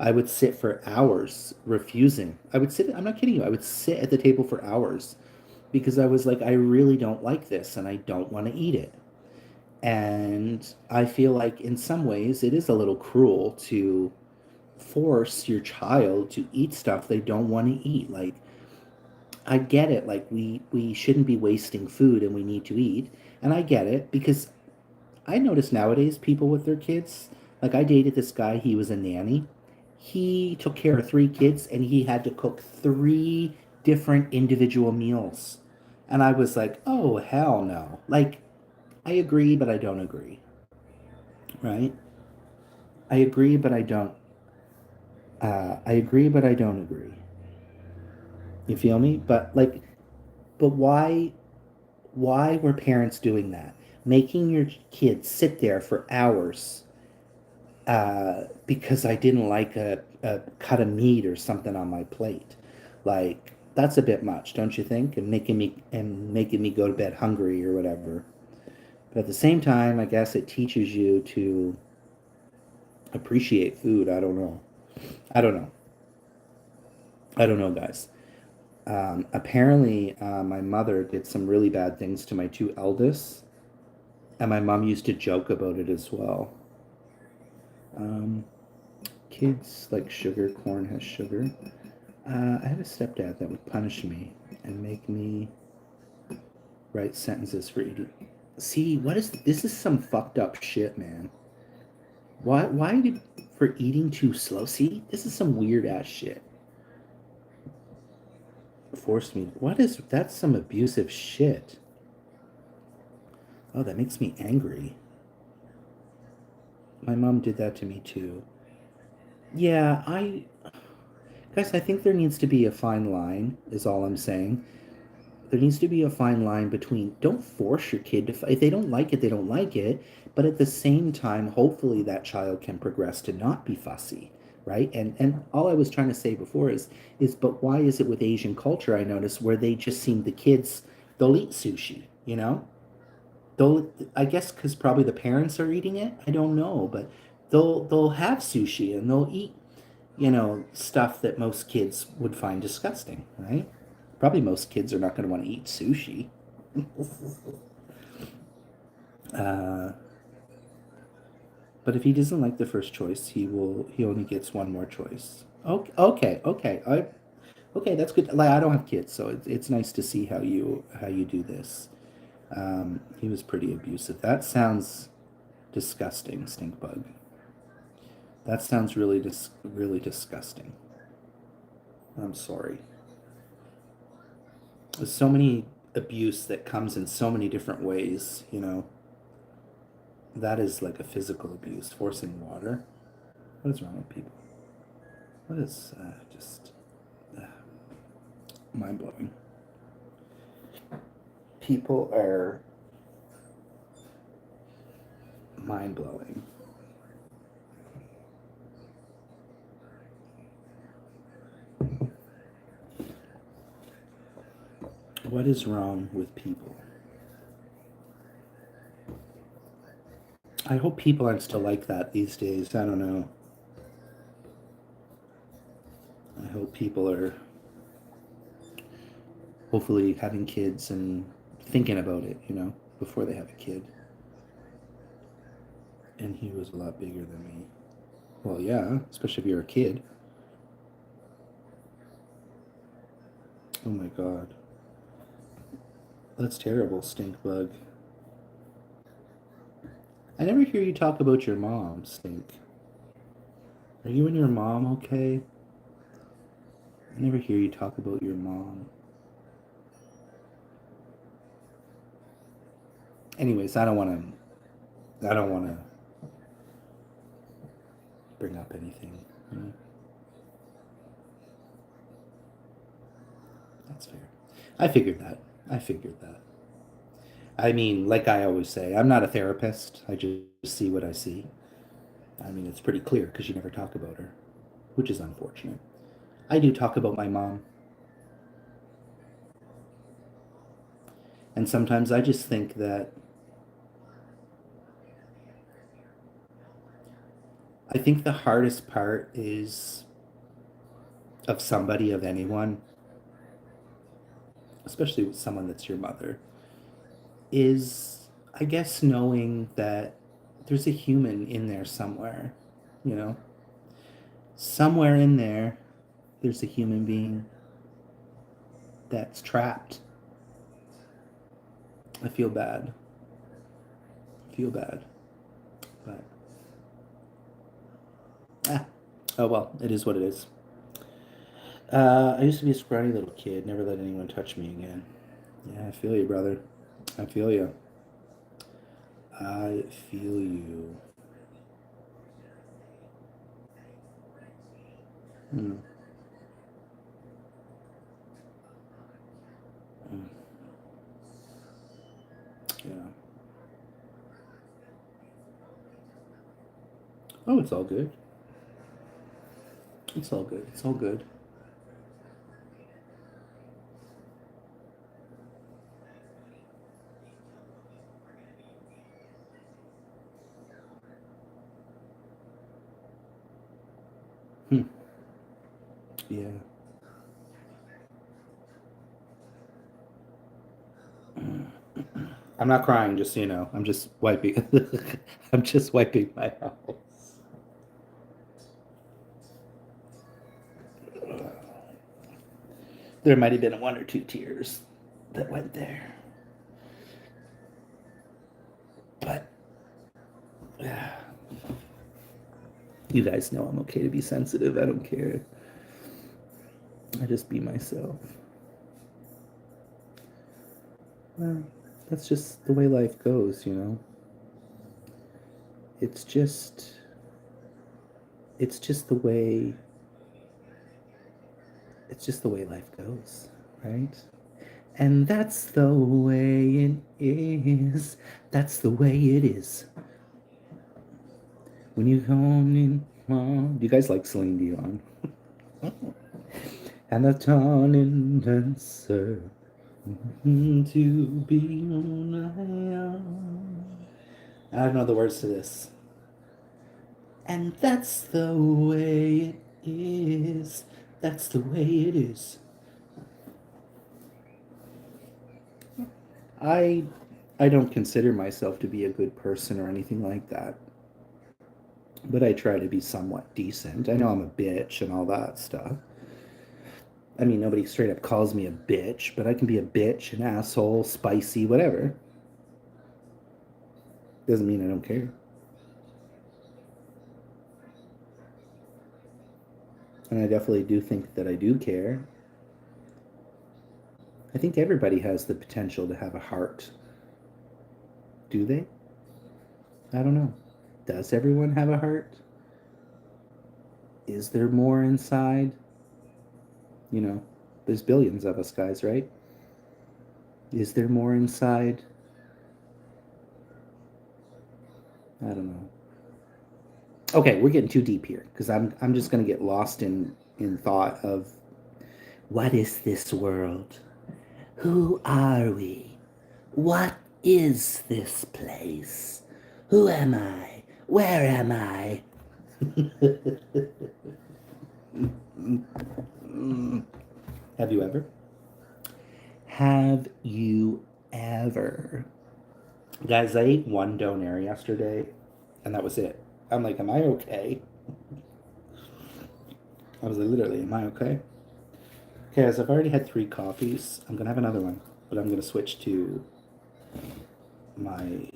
I would sit for hours refusing. I would sit, I'm not kidding you, I would sit at the table for hours because I was like, I really don't like this and I don't want to eat it. And I feel like in some ways it is a little cruel to force your child to eat stuff they don't want to eat. Like I get it, like we shouldn't be wasting food and we need to eat. And I get it because I notice nowadays people with their kids, like I dated this guy, he was a nanny. He took care of three kids and he had to cook three different individual meals. And I was like, oh, hell no. Like, I agree, but I don't agree, right? I agree, but I don't. I agree, but I don't agree. You feel me? But why were parents doing that? Making your kids sit there for hours because I didn't like a cut of meat or something on my plate. Like that's a bit much, don't you think? And making me go to bed hungry or whatever. But at the same time, I guess it teaches you to appreciate food. I don't know. I don't know. I don't know, guys. Apparently, my mother did some really bad things to my two eldest, and my mom used to joke about it as well. Um, Kids like sugar, corn has sugar. I had a stepdad that would punish me and make me write sentences for eating. See, what is this? Is some fucked up shit, man. Why did for eating too slow? See, this is some weird ass shit. Forced me. What is that's some abusive shit. Oh, that makes me angry. My mom did that to me too. Yeah, I guys, I think there needs to be a fine line, is all I'm saying. There needs to be a fine line between don't force your kid to, if they don't like it, they don't like it. But at the same time, hopefully that child can progress to not be fussy, right? And all I was trying to say before is but why is it with Asian culture I notice where they just seem the kids they'll eat sushi, you know? They'll I guess because probably the parents are eating it. I don't know, but they'll have sushi and they'll eat stuff that most kids would find disgusting, right? Probably most kids are not going to want to eat sushi. But if he doesn't like the first choice, he only gets one more choice. Okay, that's good. Like, I don't have kids, so it's nice to see how you do this. He was pretty abusive. That sounds disgusting, stink bug. That sounds really disgusting. I'm sorry. There's so many abuse that comes in so many different ways, you know. That is like a physical abuse, forcing water. What is wrong with people? What is just mind blowing? People are mind blowing. What is wrong with people? I hope people aren't still like that these days. I don't know. I hope people are hopefully having kids and thinking about it, you know, before they have a kid. And he was a lot bigger than me. Well, yeah, especially if you're a kid. Oh my god. That's terrible, stink bug. I never hear you talk about your mom, Stink. Are you and your mom okay? I never hear you talk about your mom. Anyways, I don't want to bring up anything. You know? That's fair. I figured that. I figured that. I mean, like I always say, I'm not a therapist. I just see what I see. I mean, it's pretty clear because you never talk about her, which is unfortunate. I do talk about my mom. And sometimes I just think that I think the hardest part is of somebody, of anyone, especially with someone that's your mother, is I guess knowing that there's a human in there somewhere, you know? Somewhere in there, there's a human being that's trapped. I feel bad. I feel bad. But, oh well, it is what it is. I used to be a scrawny little kid, never let anyone touch me again. Yeah, I feel you, brother. I feel you. I feel you. Mm, mm, yeah. Oh, it's all good. It's all good. It's all good. Hmm. Yeah. I'm not crying, just so you know. I'm just wiping. I'm just wiping my house. There might have been one or two tears that went there, but you guys know I'm okay to be sensitive. I don't care. I just be myself. Well, that's just the way life goes, you know. It's just, it's just the way, it's just the way life goes, right? And that's the way it is. That's the way it is. When you come in, do you guys like Celine Dion? And the turning dancer to be on my own. I don't know the words to this. And that's the way it is. That's the way it is. I I don't consider myself to be a good person or anything like that, but I try to be somewhat decent. I know I'm a bitch and all that stuff. I mean, nobody straight up calls me a bitch, but I can be a bitch, an asshole, spicy, whatever. Doesn't mean I don't care. And I definitely do think that I do care. I think everybody has the potential to have a heart. Do they? I don't know. Does everyone have a heart? Is there more inside? You know, there's billions of us guys, right? Is there more inside? I don't know. Okay, we're getting too deep here because I'm just gonna get lost in thought of what is this world? Who are we? What is this place? Who am I? Where am I? Have you ever? Have you ever? Guys, I ate one donair yesterday, and that was it. I'm like, am I okay? I was like, literally, am I okay? Okay, as I've already had 3 coffees, I'm gonna have another one, but I'm gonna switch to my,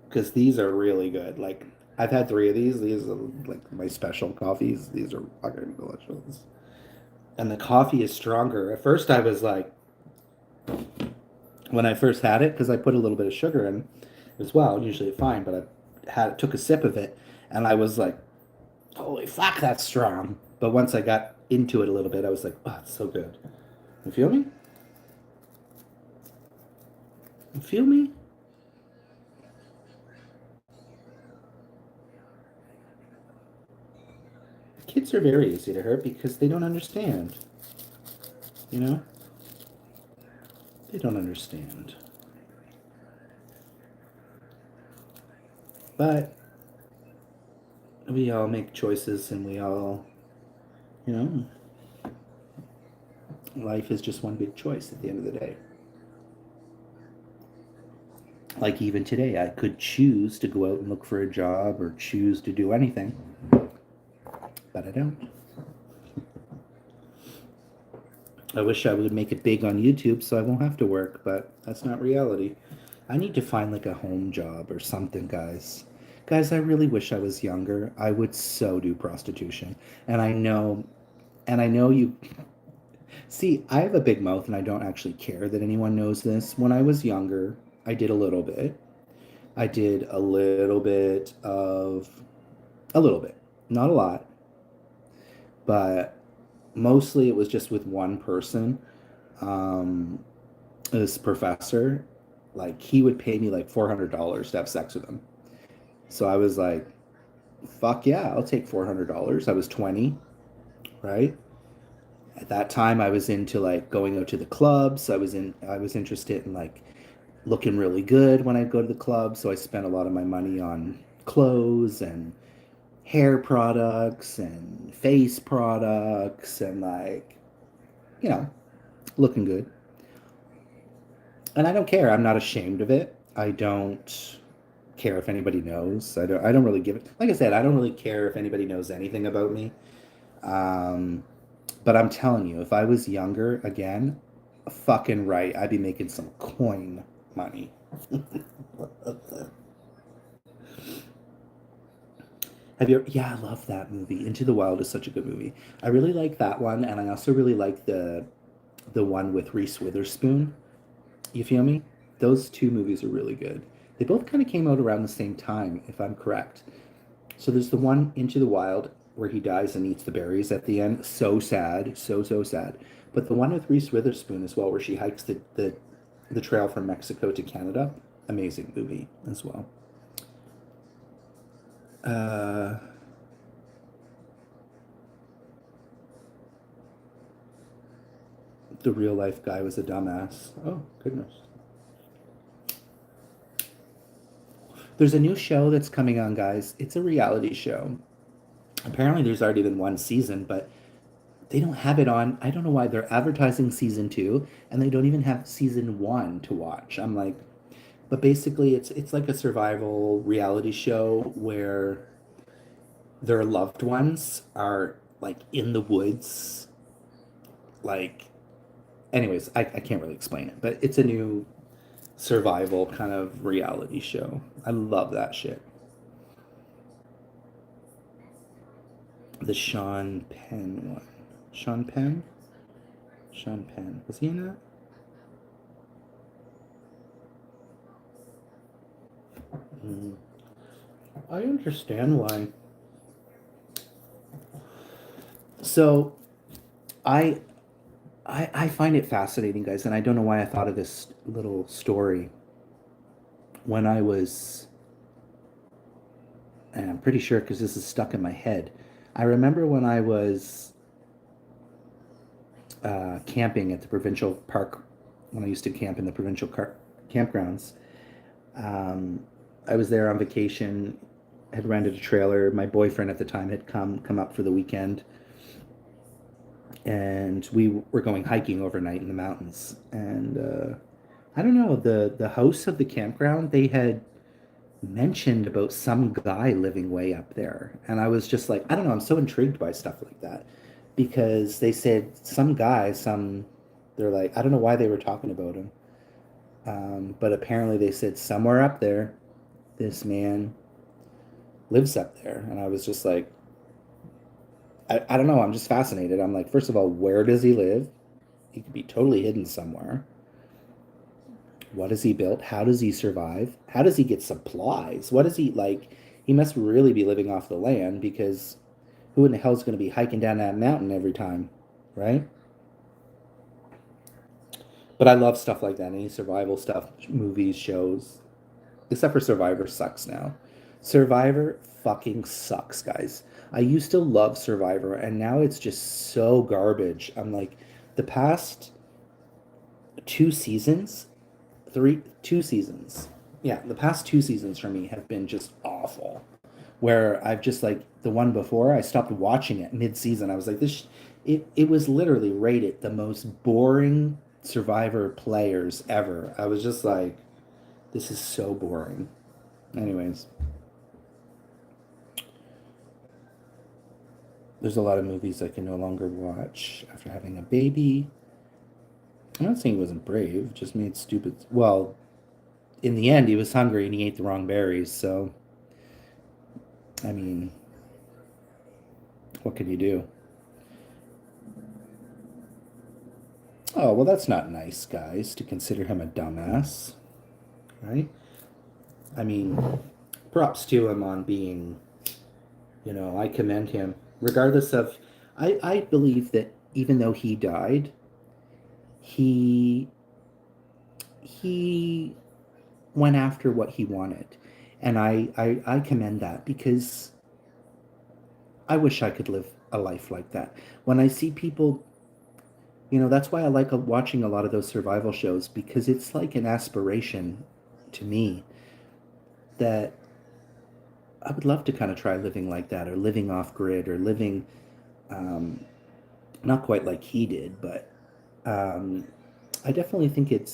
because these are really good. Like, I've had 3 of these. These are like my special coffees. These are fucking delicious. And the coffee is stronger. At first, I was like, when I first had it, because I put a little bit of sugar in as well, usually fine, but took a sip of it, and I was like, holy fuck, that's strong. But once I got into it a little bit, I was like, oh, it's so good. You feel me? You feel me? Kids are very easy to hurt because they don't understand. You know? They don't understand. But we all make choices and we all, you know, life is just one big choice at the end of the day. Like even today, I could choose to go out and look for a job or choose to do anything, but I don't. I wish I would make it big on YouTube so I won't have to work, but that's not reality. I need to find like a home job or something, guys. Guys, I really wish I was younger. I would so do prostitution. And I know you see, I have a big mouth and I don't actually care that anyone knows this. When I was younger, I did a little bit. I did a little bit, not a lot, but mostly it was just with one person. Um, this professor, like he would pay me like $400 to have sex with him. So I was like, fuck yeah, I'll take $400. I was 20, right? At that time I was into like going out to the clubs. I was interested in like looking really good when I'd go to the club, so I spent a lot of my money on clothes and hair products and face products and like, you know, looking good. And I don't care. I'm not ashamed of it. I don't care if anybody knows. I don't really give it. Like I said, I don't really care if anybody knows anything about me. Um but I'm telling you, if I was younger again, fucking right, I'd be making some coin money. Have you? Yeah, I love that movie. Into the Wild is such a good movie. I really like that one, and I also really like the one with Reese Witherspoon. You feel me? Those 2 movies are really good. They both kind of came out around the same time, if I'm correct. So there's the one Into the Wild where he dies and eats the berries at the end. So sad, so sad. But the one with Reese Witherspoon as well, where she hikes the trail from Mexico to Canada, amazing movie as well. Uh, the real life guy was a dumbass. Oh goodness. There's a new show that's coming on, guys. It's a reality show. Apparently, there's already been one season, but they don't have it on. I don't know why they're advertising season 2 and they don't even have season 1 to watch. I'm like, but basically it's like a survival reality show where their loved ones are like in the woods. Like, anyways, I can't really explain it, but it's a new survival kind of reality show. I love that shit. The Sean Penn one. Sean Penn? Sean Penn. Was he in that? Mm. I understand why. So I I find it fascinating, guys, and I don't know why I thought of this little story when I was, and I'm pretty sure because this is stuck in my head. I remember when I was camping at the provincial park, when I used to camp in the provincial campgrounds. Um, I was there on vacation, had rented a trailer. My boyfriend at the time had come up for the weekend, and we were going hiking overnight in the mountains. And I don't know, the hosts of the campground, they had mentioned about some guy living way up there, and I was just like, I don't know, I'm so intrigued by stuff like that because they said some guy, some, they're like, I don't know why they were talking about him, but apparently they said somewhere up there, this man lives up there, and I was just like, I don't know, I'm just fascinated. I'm like, first of all, where does he live? He could be totally hidden somewhere. What has he built? How does he survive? How does he get supplies? What is he like? He must really be living off the land because who in the hell is going to be hiking down that mountain every time, right? But I love stuff like that. Any survival stuff, movies, shows, except for Survivor sucks now. Survivor fucking sucks, guys. I used to love Survivor, and now it's just so garbage. I'm like, the past 2 seasons, 2 seasons. Yeah, the past 2 seasons for me have been just awful. Where I've just like the one before, I stopped watching it mid-season. I was like, this. It was literally rated the most boring Survivor players ever. I was just like, this is so boring. Anyways, there's a lot of movies I can no longer watch after having a baby. I'm not saying he wasn't brave, just made stupid. Well, in the end, he was hungry and he ate the wrong berries. So, I mean, what could you do? Oh, well, that's not nice, guys, to consider him a dumbass, right? I mean, props to him on being, I commend him. Regardless of, I believe that even though he died, he he went after what he wanted. And I commend that because I wish I could live a life like that. When I see people, that's why I like watching a lot of those survival shows because it's like an aspiration to me that I would love to kind of try living like that or living off grid or living um, not quite like he did, but um, I definitely think it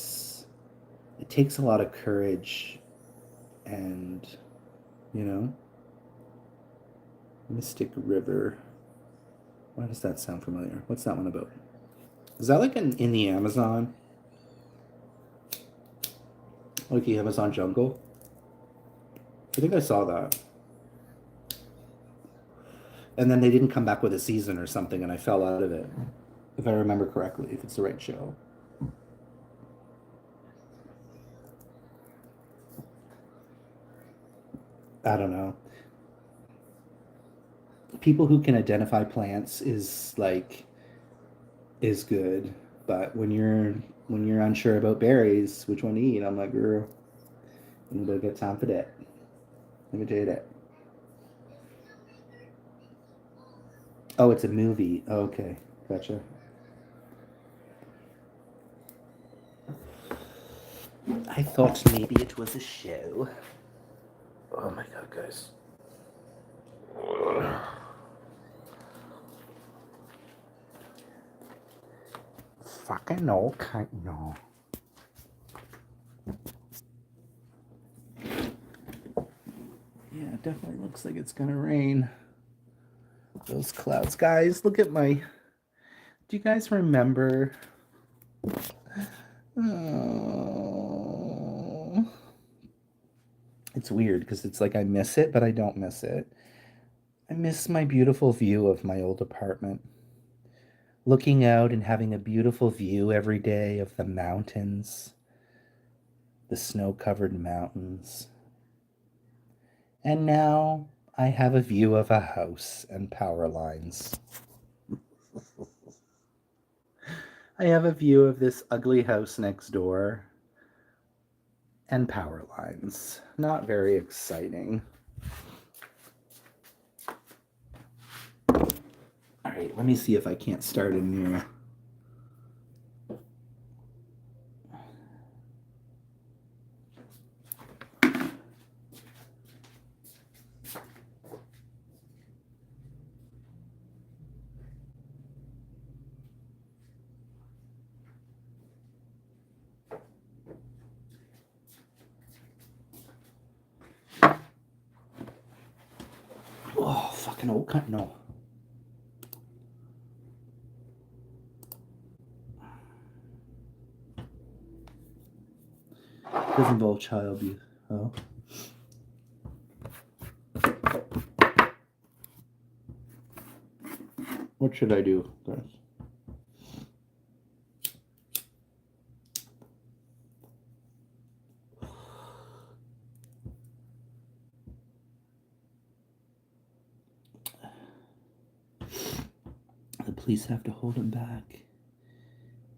takes a lot of courage and you know Mystic River. Why does that sound familiar? What's that one about? Is that like in the Amazon? Like the Amazon jungle? I think I saw that. And then they didn't come back with a season or something, and I fell out of it. If I remember correctly, if it's the right show. I don't know. People who can identify plants is good, but when you're unsure about berries, which one to eat, I'm like, girl, anybody got time for that? Let me tell you that. Oh, it's a movie. Oh, okay, gotcha. I thought maybe it was a show. Oh my god, guys. fucking okay. No. Yeah, it definitely looks like it's gonna rain. Those clouds, guys. Look at my. Do you guys remember? Oh. It's weird because it's like I miss it, but I don't miss it. I miss my beautiful view of my old apartment. Looking out and having a beautiful view every day of the mountains, the snow covered mountains. And now I have a view of a house and power lines. I have a view of this ugly house next door and power lines. Not very exciting. All right, let me see if I can't start a new. Oh, fucking old cunt. No. Doesn't involve child abuse. Oh. What should I do, guys? The police have to hold him back.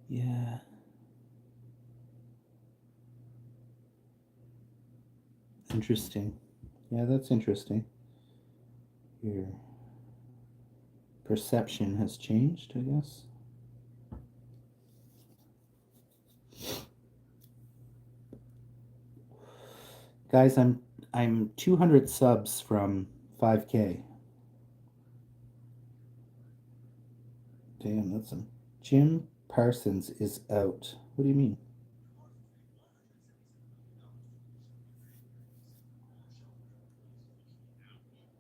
Yeah. Interesting. Yeah, that's interesting. Your perception has changed, I guess. Guys, I'm 200 subs from 5K. Damn, that's some. Jim Parsons is out. What do you mean?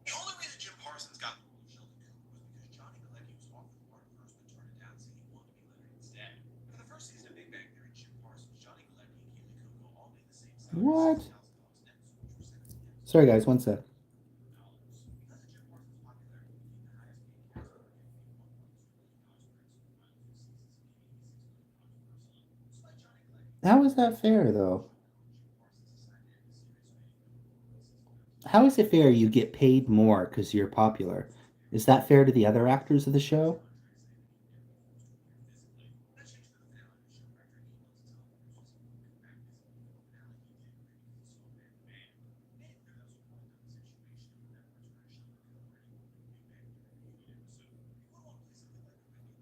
The only reason Jim Parsons got Sheldon Cooper was because Johnny Galecki was offered the part first, but turned it down, saying he wanted to be Leonard instead. For the first season of Big Bang Theory, Jim Parsons, Johnny Galecki, and Keely Kuko all made the same salary, What? $6,000 net, which was second to the Sorry, guys, one sec. because of Jim Parsons' popularity, he became the highest paid cast member, getting paid $1.2 million for its final 2 seasons of 86 million for Despite Johnny Galecki, How is that fair, though? How is it fair you get paid more because you're popular? Is that fair to the other actors of the show?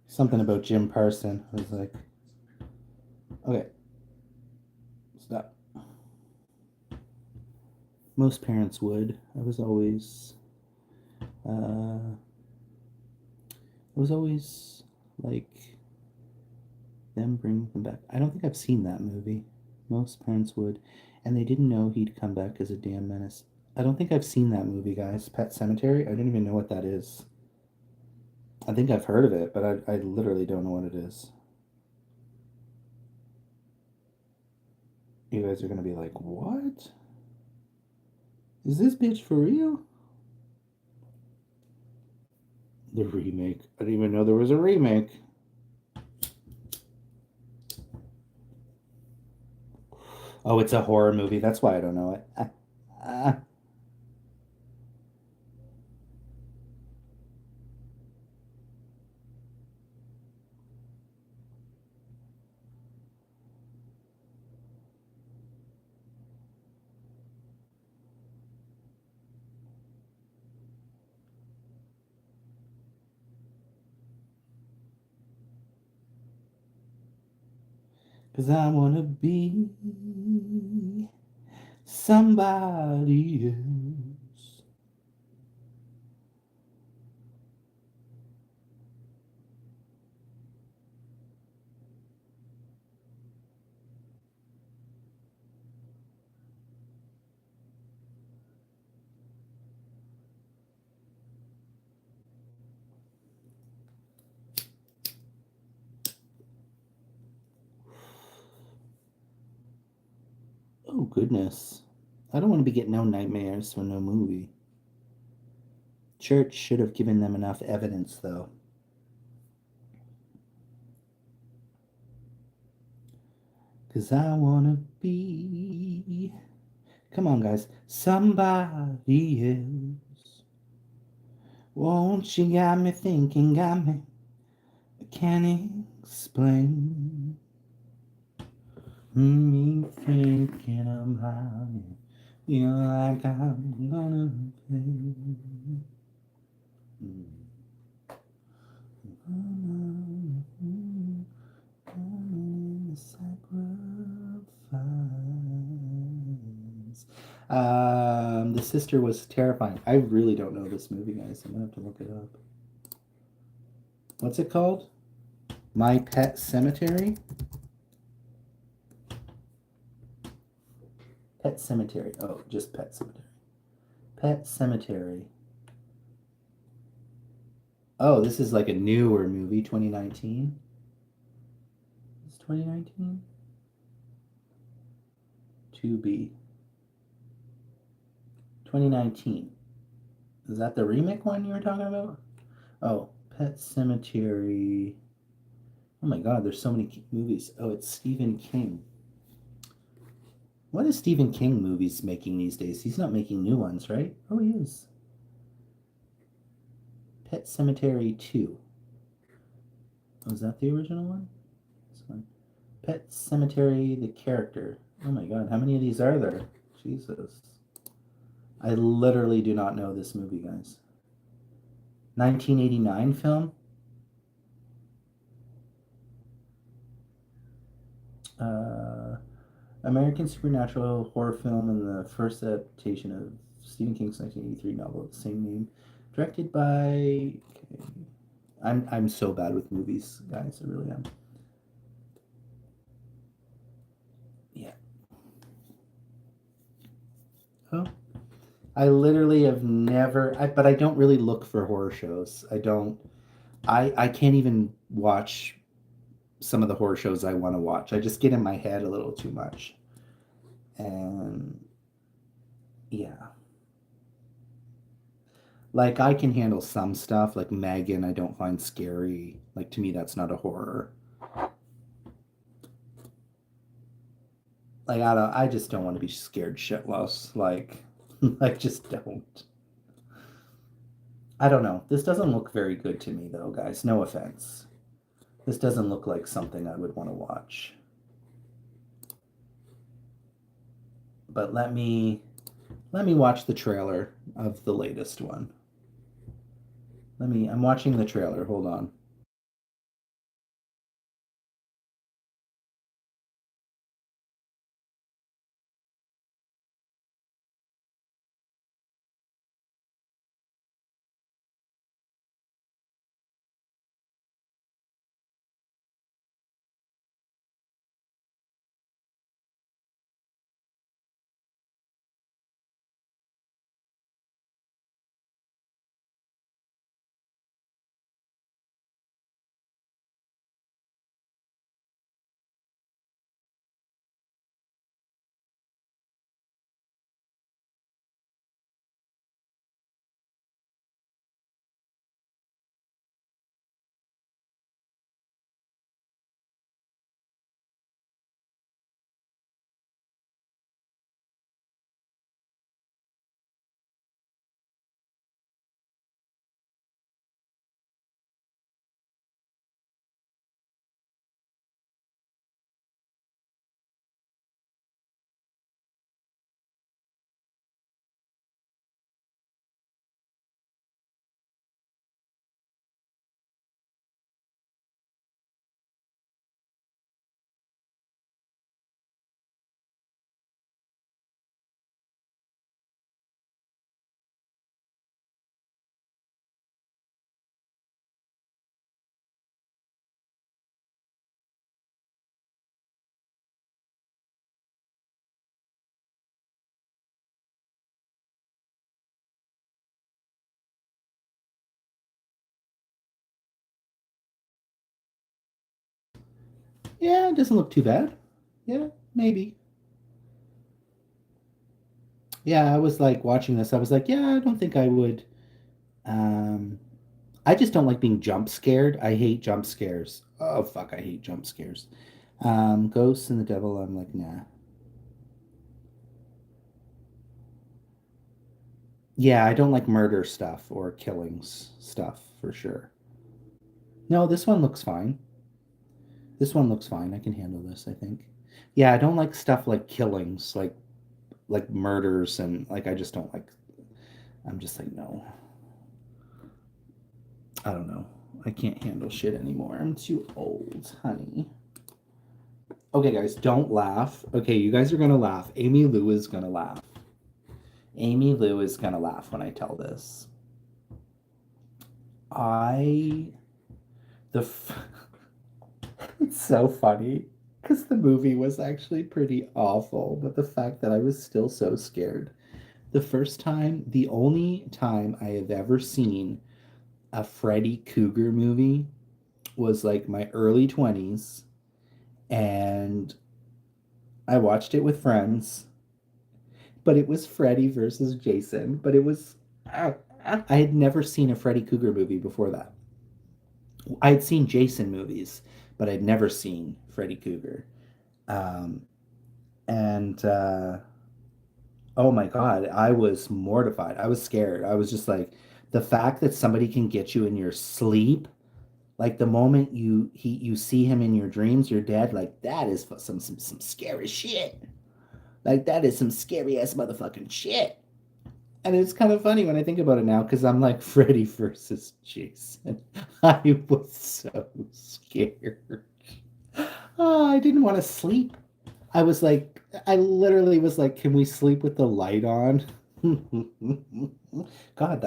Something about Jim Parson. I was like, okay, stop. Most parents would. I was always like them bringing them back. I don't think I've seen that movie. Most parents would, and they didn't know he'd come back as a damn menace. I don't think I've seen that movie, guys. Pet Cemetery. I don't even know what that is. I think I've heard of it, but I literally don't know what it is. You guys are gonna be like, what? Is this bitch for real? The remake. I didn't even know there was a remake. Oh, it's a horror movie. That's why I don't know it. Cause I wanna be somebody else. Oh, goodness. I don't want to be getting no nightmares for no movie. Church should have given them enough evidence, though. Cause I wanna be... Come on, guys. Somebody else. Won't you got me thinking, got me... I can't explain. Me thinking about it. Feel like I'm gonna play. Sacrifice. The sister was terrifying. I really don't know this movie, guys. I'm gonna have to look it up. What's it called? My Pet Cemetery? Pet Cemetery. Oh, just Pet Cemetery. Pet Cemetery. Oh, this is like a newer movie, 2019. It's 2019? To be. 2019. Is that the remake one you were talking about? Oh, Pet Cemetery. Oh my god, there's so many movies. Oh, it's Stephen King. What is Stephen King movies making these days? He's not making new ones, right? Oh, he is. Pet Cemetery 2. Oh, is that the original one? This one. Pet Cemetery, the character. Oh my god, how many of these are there? Jesus. I literally do not know this movie, guys. 1989 film? American supernatural horror film and the first adaptation of Stephen King's 1983 novel of the same name. Directed by... Okay. I'm so bad with movies, guys. I really am. Yeah. Oh. I literally have never... but I don't really look for horror shows. I don't... I can't even watch some of the horror shows I want to watch. I just get in my head a little too much. And yeah. Like I can handle some stuff, like Megan, I don't find scary. Like to me, that's not a horror. Like I just don't want to be scared shitless. Like, I just don't. I don't know. This doesn't look very good to me, though, guys. No offense. This doesn't look like something I would want to watch. But let me watch the trailer of the latest one. I'm watching the trailer. Hold on. Yeah, it doesn't look too bad. Yeah, maybe. Yeah, I was like watching this. I was like, yeah, I don't think I would. I just don't like being jump scared. I hate jump scares. Oh fuck, I hate jump scares. Ghosts and the Devil, I'm like, nah. Yeah, I don't like murder stuff or killings stuff for sure. No, this one looks fine. This one looks fine. I can handle this, I think. Yeah, I don't like stuff like killings, like murders and like I just don't like I'm just like no. I don't know. I can't handle shit anymore. I'm too old, honey. Okay, guys, don't laugh. Okay, you guys are gonna laugh. Amy Lou is gonna laugh. Amy Lou is gonna laugh when I tell this. I the f- it's so funny because the movie was actually pretty awful, but the fact that I was still so scared. The first time, the only time I have ever seen a Freddy Krueger movie was like my early 20s, and I watched it with friends, but it was Freddy versus Jason. But it was, I had never seen a Freddy Krueger movie before that. I had seen Jason movies, but I'd never seen Freddy Krueger. Um, and oh my God, I was mortified. I was scared. I was just like, the fact that somebody can get you in your sleep, like the moment you see him in your dreams, you're dead. Like that is some scary shit. Like that is some scary ass motherfucking shit. And it's kind of funny when I think about it now because I'm like Freddy versus Jason. I was so scared. Oh, I didn't want to sleep. I was like, I literally was like, can we sleep with the light on? God,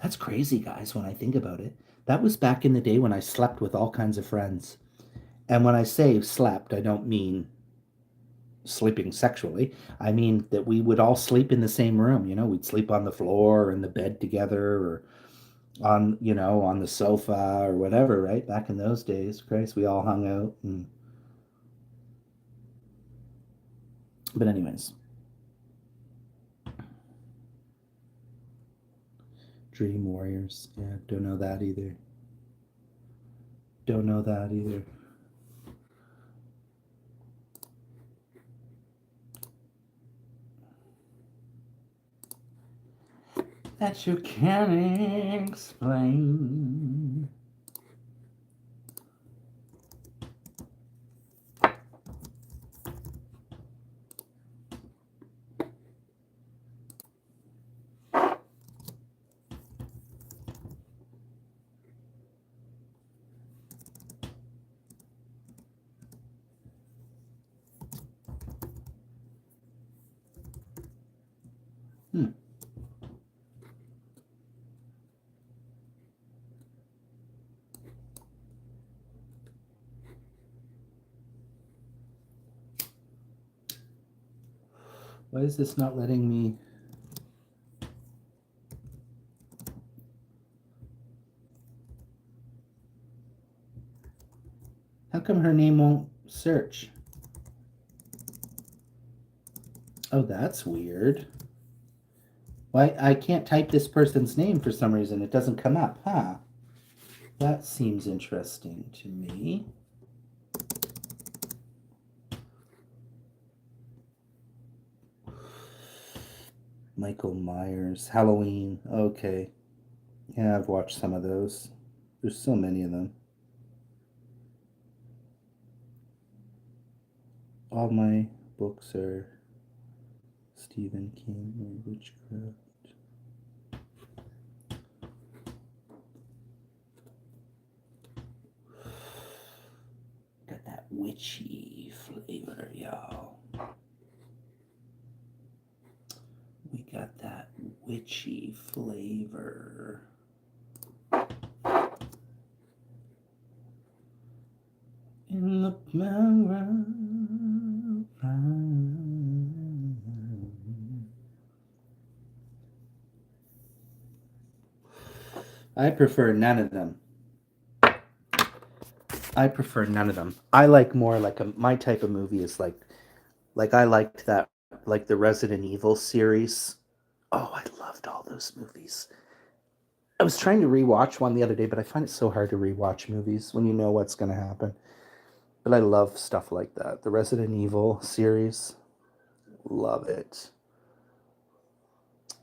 that's crazy, guys, when I think about it. That was back in the day when I slept with all kinds of friends. And when I say slept, I don't mean sleeping sexually. I mean that we would all sleep in the same room. We'd sleep on the floor or in the bed together or on the sofa or whatever, right? Back in those days, Christ, we all hung out. But anyways, Dream Warriors. Yeah, don't know that either. Don't know that either. That you can't explain. Hmm. Why is this not letting me? How come her name won't search? Oh, that's weird. Why I can't type this person's name for some reason. It doesn't come up, huh? That seems interesting to me. Michael Myers, Halloween. Okay. Yeah, I've watched some of those. There's so many of them. All my books are Stephen King or witchcraft. Got that witchy flavor, y'all. We got that witchy flavor. In the I prefer none of them. I prefer none of them. I like more like my type of movie is like I liked that like the Resident Evil series. Oh, I loved all those movies. I was trying to rewatch one the other day, but I find it so hard to rewatch movies when you know what's going to happen. But I love stuff like that. The Resident Evil series, love it.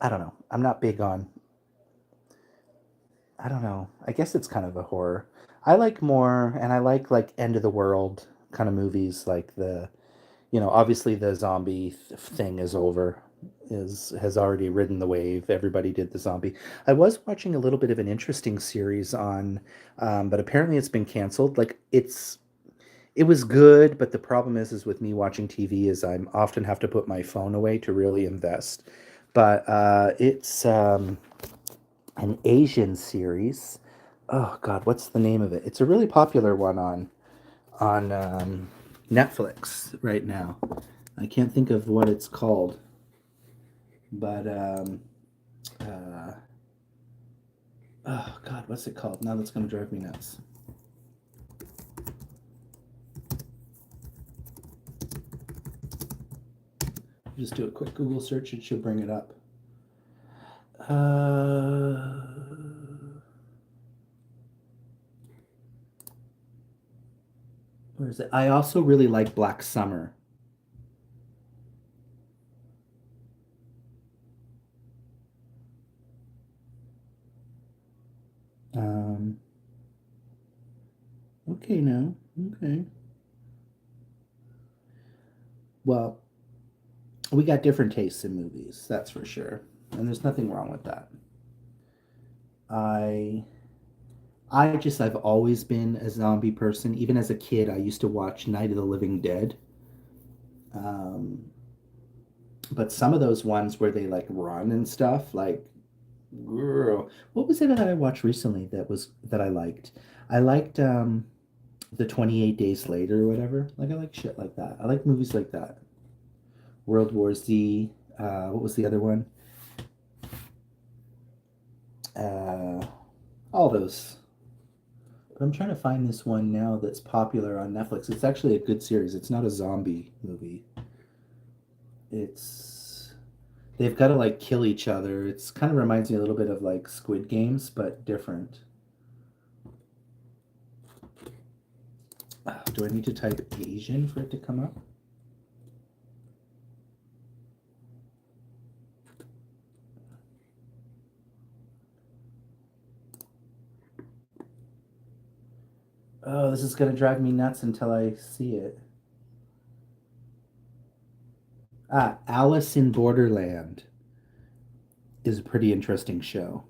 I don't know. I'm not big on, I don't know. I guess it's kind of a horror. I like more, and I like end of the world kind of movies, like obviously the zombie thing is over, is has already ridden the wave. Everybody did the zombie. I was watching a little bit of an interesting series on, but apparently it's been canceled. Like it was good, but the problem is with me watching TV is I'm often have to put my phone away to really invest. But it's an Asian series. Oh God, what's the name of it? It's a really popular one on Netflix right now. I can't think of what it's called, but uh, oh God, what's it called? Now that's gonna drive me nuts. Just do a quick Google search; it should bring it up. Uh, where is it? I also really like Black Summer. Um, okay, now. Okay. Well, we got different tastes in movies, that's for sure. And there's nothing wrong with that. I I've always been a zombie person. Even as a kid, I used to watch Night of the Living Dead. Um, but some of those ones where they like run and stuff, like girl, what was it that I watched recently that I liked? I liked the 28 Days Later or whatever. Like I like shit like that. I like movies like that. World War Z. What was the other one? Uh, all those. But I'm trying to find this one now that's popular on Netflix. It's actually a good series. It's not a zombie movie. It's they've got to like kill each other. It's kind of reminds me a little bit of like Squid Games, but different. Do I need to type Asian for it to come up? Oh, this is gonna drive me nuts until I see it. Alice in Borderland is a pretty interesting show.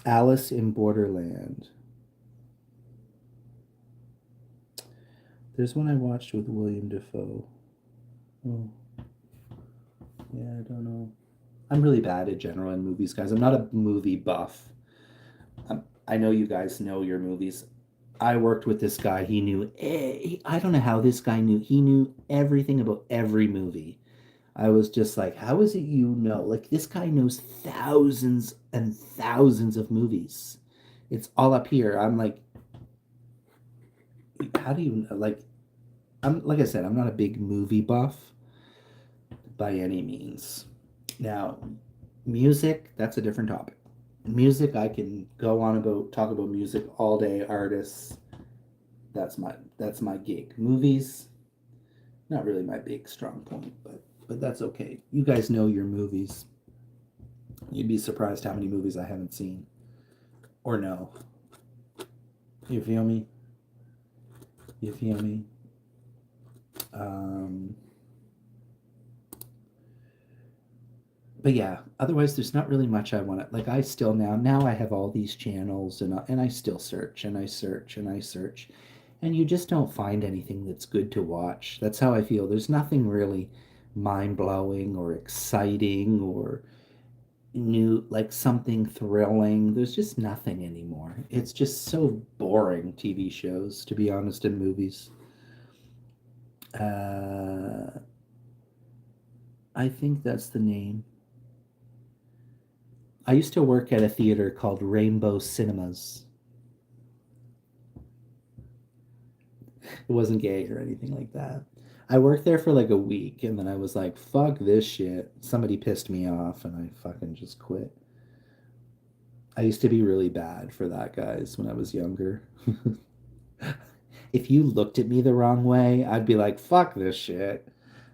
Alice in Borderland. There's one I watched with William Dafoe. Oh, yeah, I don't know. I'm really bad at general in movies, guys. I'm not a movie buff. I know you guys know your movies. I worked with this guy. He knew. I don't know how this guy knew. He knew everything about every movie. I was just like, how is it you know? Like, this guy knows thousands and thousands of movies. It's all up here. I'm like, how do you like? I'm like I said, I'm not a big movie buff by any means. Now, music, that's a different topic. Music, I can go on about talk about music all day, artists. That's my gig. Movies, not really my big strong point, but that's okay. You guys know your movies. You'd be surprised how many movies I haven't seen or know. You feel me? You feel me? Um, but yeah, otherwise there's not really much I want to like. I still now I have all these channels and I still search and I search and I search, and you just don't find anything that's good to watch. That's how I feel. There's nothing really mind blowing or exciting or new, like something thrilling. There's just nothing anymore. It's just so boring. TV shows, to be honest, and movies. Uh, I think that's the name. I used to work at a theater called Rainbow Cinemas. It wasn't gay or anything like that. I worked there for like a week and then I was like, fuck this shit. Somebody pissed me off and I fucking just quit. I used to be really bad for that, guys, when I was younger. If you looked at me the wrong way, I'd be like, fuck this shit.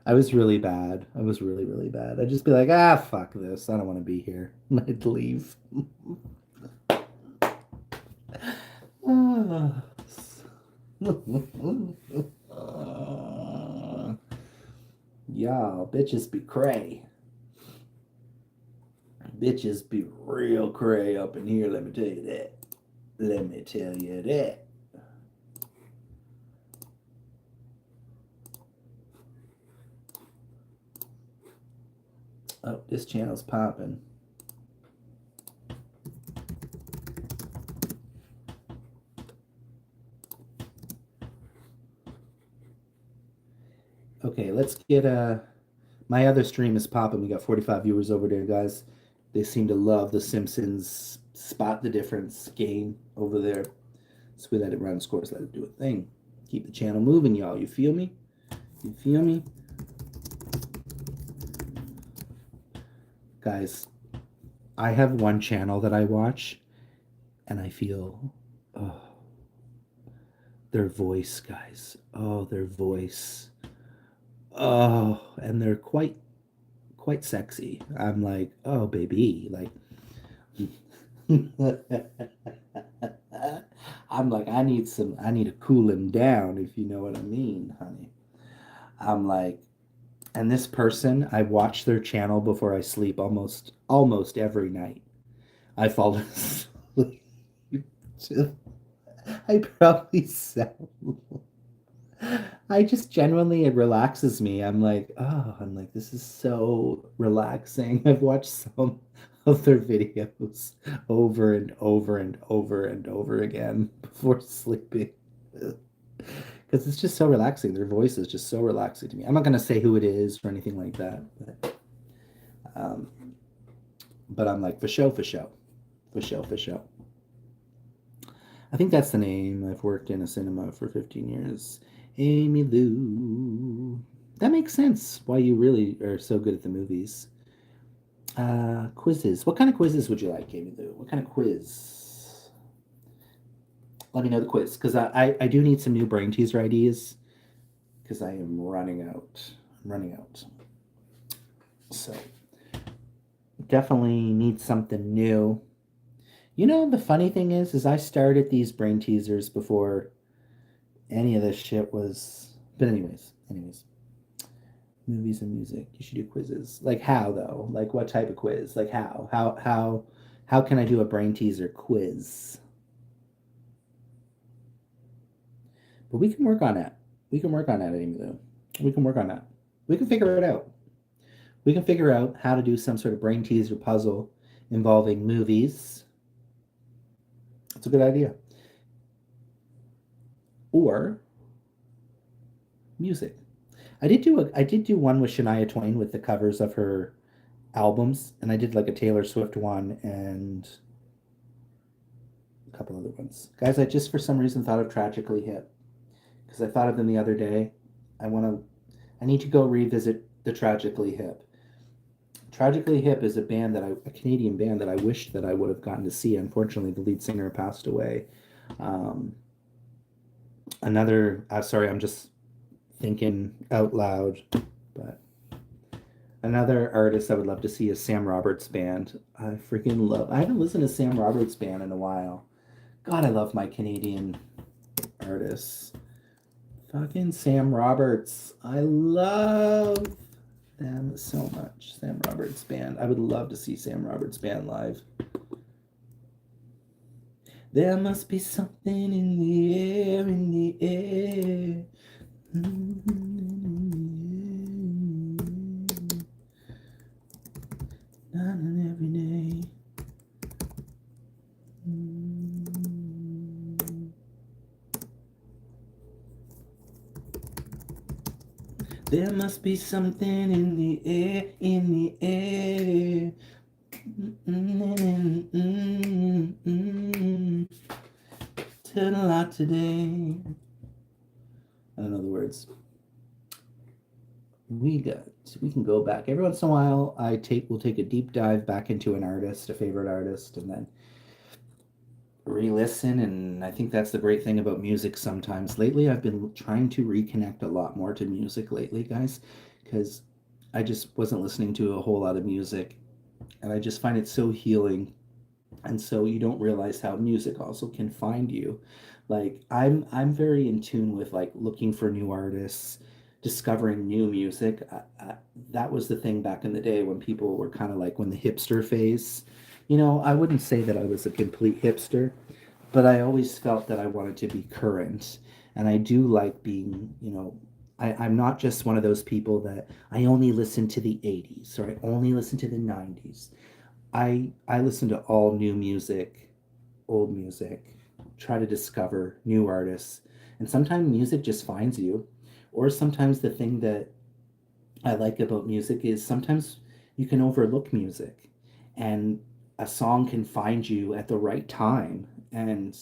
I was really bad. I was really, really bad. I'd just be like, ah, fuck this. I don't want to be here. And I'd leave. Ah. Y'all, bitches be cray. Bitches be real cray up in here, let me tell you that. Let me tell you that. Oh, this channel's popping. Okay, let's get my other stream is popping. We got 45 viewers over there, guys. They seem to love the Simpsons Spot the Difference game over there. So we let it run its course, let it do a thing. Keep the channel moving, y'all. You feel me? You feel me? Guys, I have one channel that I watch and I feel, oh, their voice, guys. Oh, their voice. Oh, and they're quite sexy. I'm like, oh baby, like I'm like, I need to cool him down, if you know what I mean, honey. I'm like, and this person, I watch their channel before I sleep almost every night. I fall asleep. I probably sound. I just genuinely, it relaxes me. I'm like, this is so relaxing. I've watched some of their videos over and over and over and over again before sleeping. Because it's just so relaxing. Their voice is just so relaxing to me. I'm not going to say who it is or anything like that. Um, but I'm like, for show, for show. For show, for show. I think that's the name. I've worked in a cinema for 15 years. Amy Lou. That makes sense why you really are so good at the movies. Quizzes. What kind of quizzes would you like, Amy Lou? What kind of quiz? Let me know the quiz, because I do need some new brain teaser ideas, because I am running out. I'm running out. So, definitely need something new. You know, the funny thing is I started these brain teasers before any of this shit was. But anyways. Movies and music. You should do quizzes. Like how though? Like what type of quiz? Like how? How can I do a brain teaser quiz? But we can work on that. We can work on that, Amy Lou. We can work on that. We can figure it out. We can figure out how to do some sort of brain teaser puzzle involving movies. That's a good idea. Or music. I did do one with Shania Twain with the covers of her albums, and I did like a Taylor Swift one and a couple other ones. Guys, I just for some reason thought of Tragically Hip because I thought of them the other day. I need to go revisit the Tragically Hip. Tragically Hip is a Canadian band that I wished that I would have gotten to see. Unfortunately, the lead singer passed away. Um, sorry, I'm just thinking out loud, but another artist I would love to see is Sam Roberts Band. I haven't listened to Sam Roberts Band in a while. God, I love my Canadian artists. Fucking Sam Roberts. I love them so much. Sam Roberts Band. I would love to see Sam Roberts Band live. There must be something in the air, in the air. Not an every day. There must be something in the air, in the air. Turn a lot today. I don't know the words. we can go back every once in a while. We'll take a deep dive back into an artist, a favorite artist, and then re-listen. And I think that's the great thing about music. Sometimes lately I've been trying to reconnect a lot more to music lately, guys, because I just wasn't listening to a whole lot of music, and I just find it so healing. And so you don't realize how music also can find you. Like I'm very in tune with like looking for new artists, discovering new music. That was the thing back in the day when people were kind of like when the hipster phase. I wouldn't say that I was a complete hipster, but I always felt that I wanted to be current. And I do like being, I'm not just one of those people that I only listen to the 80s or I only listen to the 90s. I listen to all new music, old music, try to discover new artists. And sometimes music just finds you. Or sometimes the thing that I like about music is sometimes you can overlook music and a song can find you at the right time and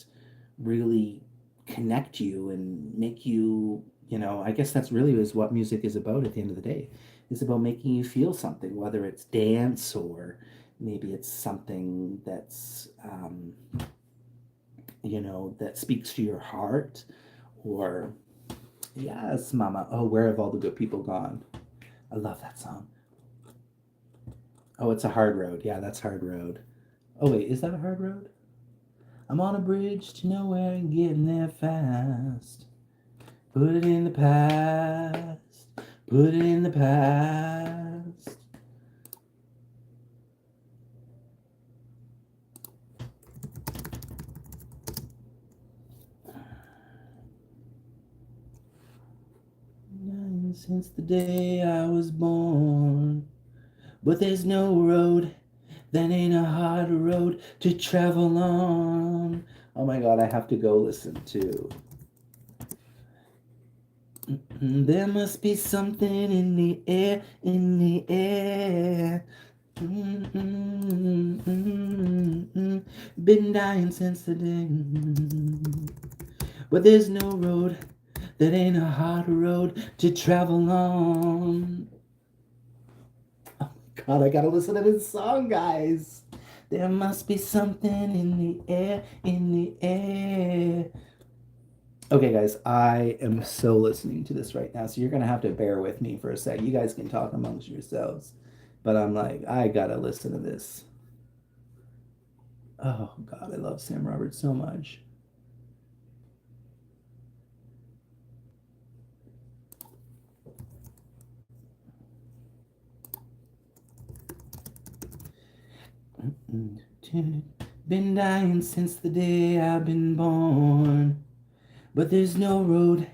really connect you and make you, I guess that's really is what music is about at the end of the day. It's about making you feel something, whether it's dance or maybe it's something that's, that speaks to your heart or, yes, mama. Oh, where have all the good people gone? I love that song. Oh, it's a hard road. Yeah, that's hard road. Oh, wait, is that a hard road? I'm on a bridge to nowhere and getting there fast. Put it in the past. Put it in the past. Since the day I was born. But there's no road that ain't a hard road to travel on. Oh my god, I have to go listen to. There must be something in the air, in the air. Been dying since the day. But there's no road that ain't a hard road to travel on. Oh god, I gotta listen to this song, guys. There must be something in the air, in the air. Okay, guys, I am so listening to this right now, so you're gonna have to bear with me for a sec. You guys can talk amongst yourselves, but I'm like, I gotta listen to this. Oh God, I love Sam Roberts so much. Been dying since the day I've been born, but there's no road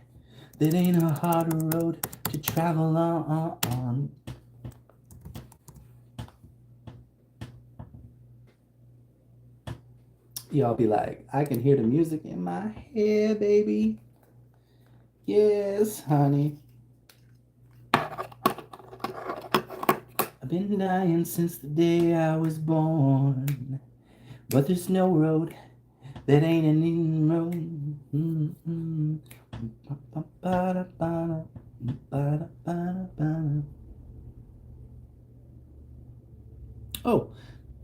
that ain't a harder road to travel on. Y'all be like, I can hear the music in my head, baby. Yes, honey. I've been dying since the day I was born, but there's no road that ain't an in road. Oh,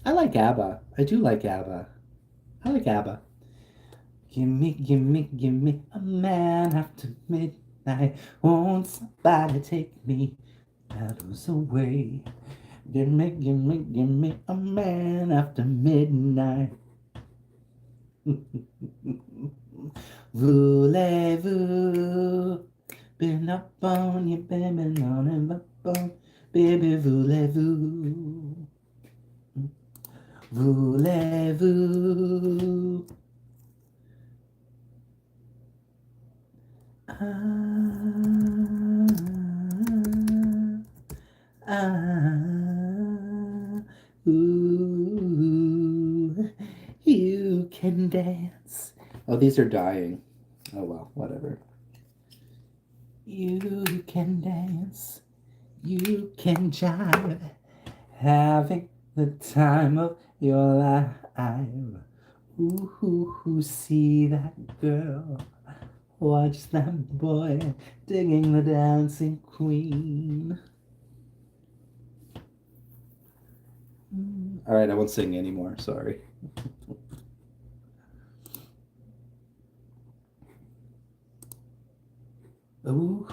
I like ABBA. I do like ABBA. I like ABBA. Give me a man after midnight. Won't somebody take me shadows away? Give me a man after midnight. Voulez-vous been up on you, baby, on and up on, baby, voulez-vous? Voulez-vous? Ooh, you can dance. Oh, these are dying. Oh well, whatever. You can dance. You can jive. Having the time of your life. Ooh, see that girl Watch that boy digging the dancing queen. All right, I won't sing anymore. Sorry. Ooh,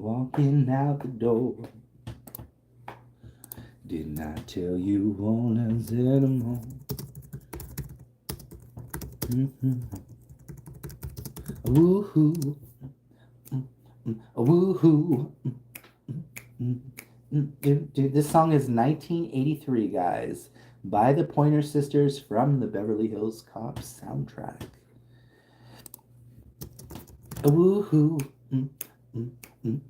walking out the door. Didn't I tell you all is anymore? Woohoo. Woohoo. Dude, this song is 1983, guys, by the Pointer Sisters from the Beverly Hills Cop soundtrack. Woohoo.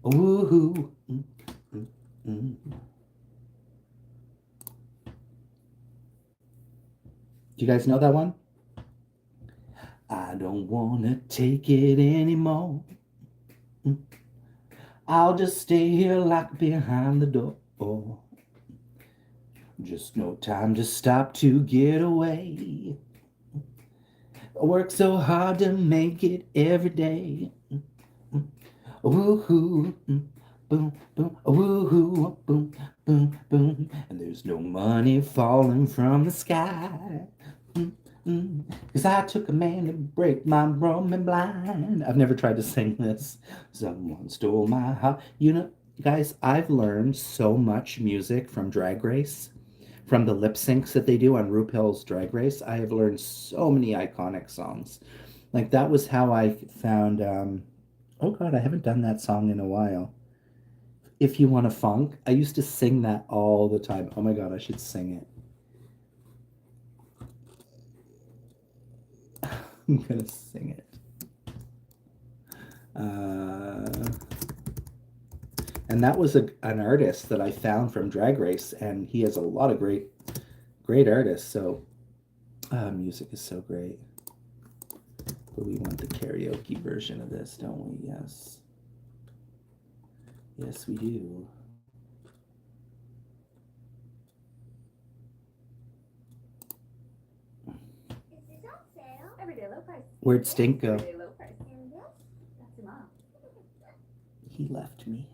Woohoo. Do you guys know that one? I don't want to take it anymore. I'll just stay here locked behind the door. Just no time to stop to get away. I work so hard to make it every day. Woohoo, boom, boom, woohoo, boom, boom, boom. And there's no money falling from the sky. Cause I took a man to break my Roman blind. I've never tried to sing this. Someone stole my heart. You know, guys, I've learned so much music from Drag Race, from the lip syncs that they do on RuPaul's Drag Race. I have learned so many iconic songs. Like that was how I found, oh God, I haven't done that song in a while. If You Want a Funk, I used to sing that all the time. Oh my God, I should sing it. I'm gonna sing it. And that was an artist that I found from Drag Race, and he has a lot of great artists. So music is so great. But we want the karaoke version of this, don't we? Yes. Yes, we do. Everyday low price. Where'd Stink go? Everyday low price. That's your mom. He left me.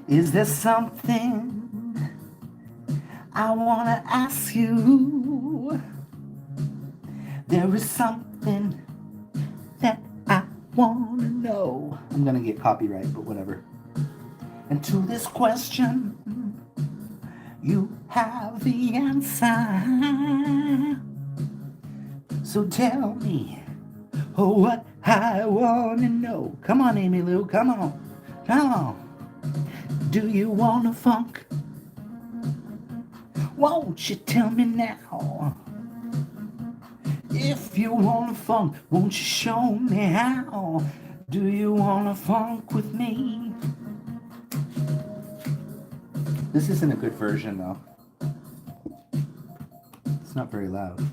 Is there something I want to ask you? There is something that I want to know. I'm going to get copyright, but whatever. And to this question, you have the answer. So tell me what I want to know. Come on, Amy Lou, come on. Come on. Do you want a funk? Won't you tell me now? If you want a funk, won't you show me how? Do you want a funk with me? This isn't a good version though. It's not very loud.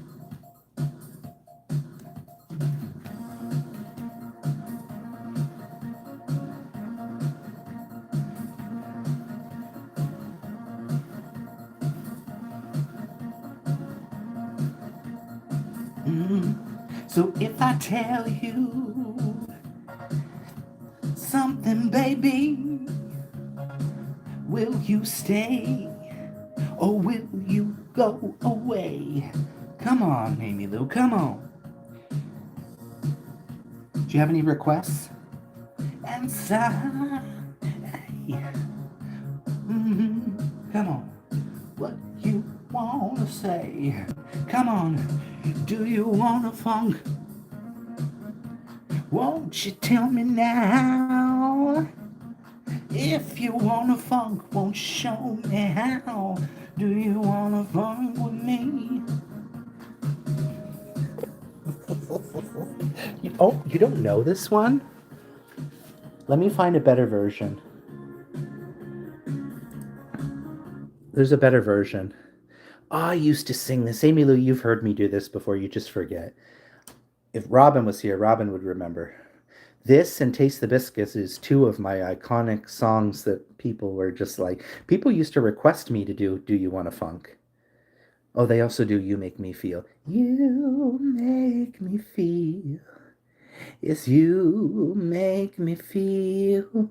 So if I tell you something, baby, will you stay or will you go away? Come on, Amy Lou, come on. Do you have any requests? Answer. Come on. What you want say? Come on, do you wanna funk? Won't you tell me now? If you wanna funk, won't you show me how? Do you wanna funk with me? Oh, you don't know this one? Let me find a better version. There's a better version. I used to sing this. Amy Lou, you've heard me do this before. You just forget. If Robin was here, Robin would remember. This and Taste the Biscuits is two of my iconic songs that people were just like, people used to request me to do You Wanna Funk? Oh, they also do You Make Me Feel. You make me feel. Yes, you make me feel.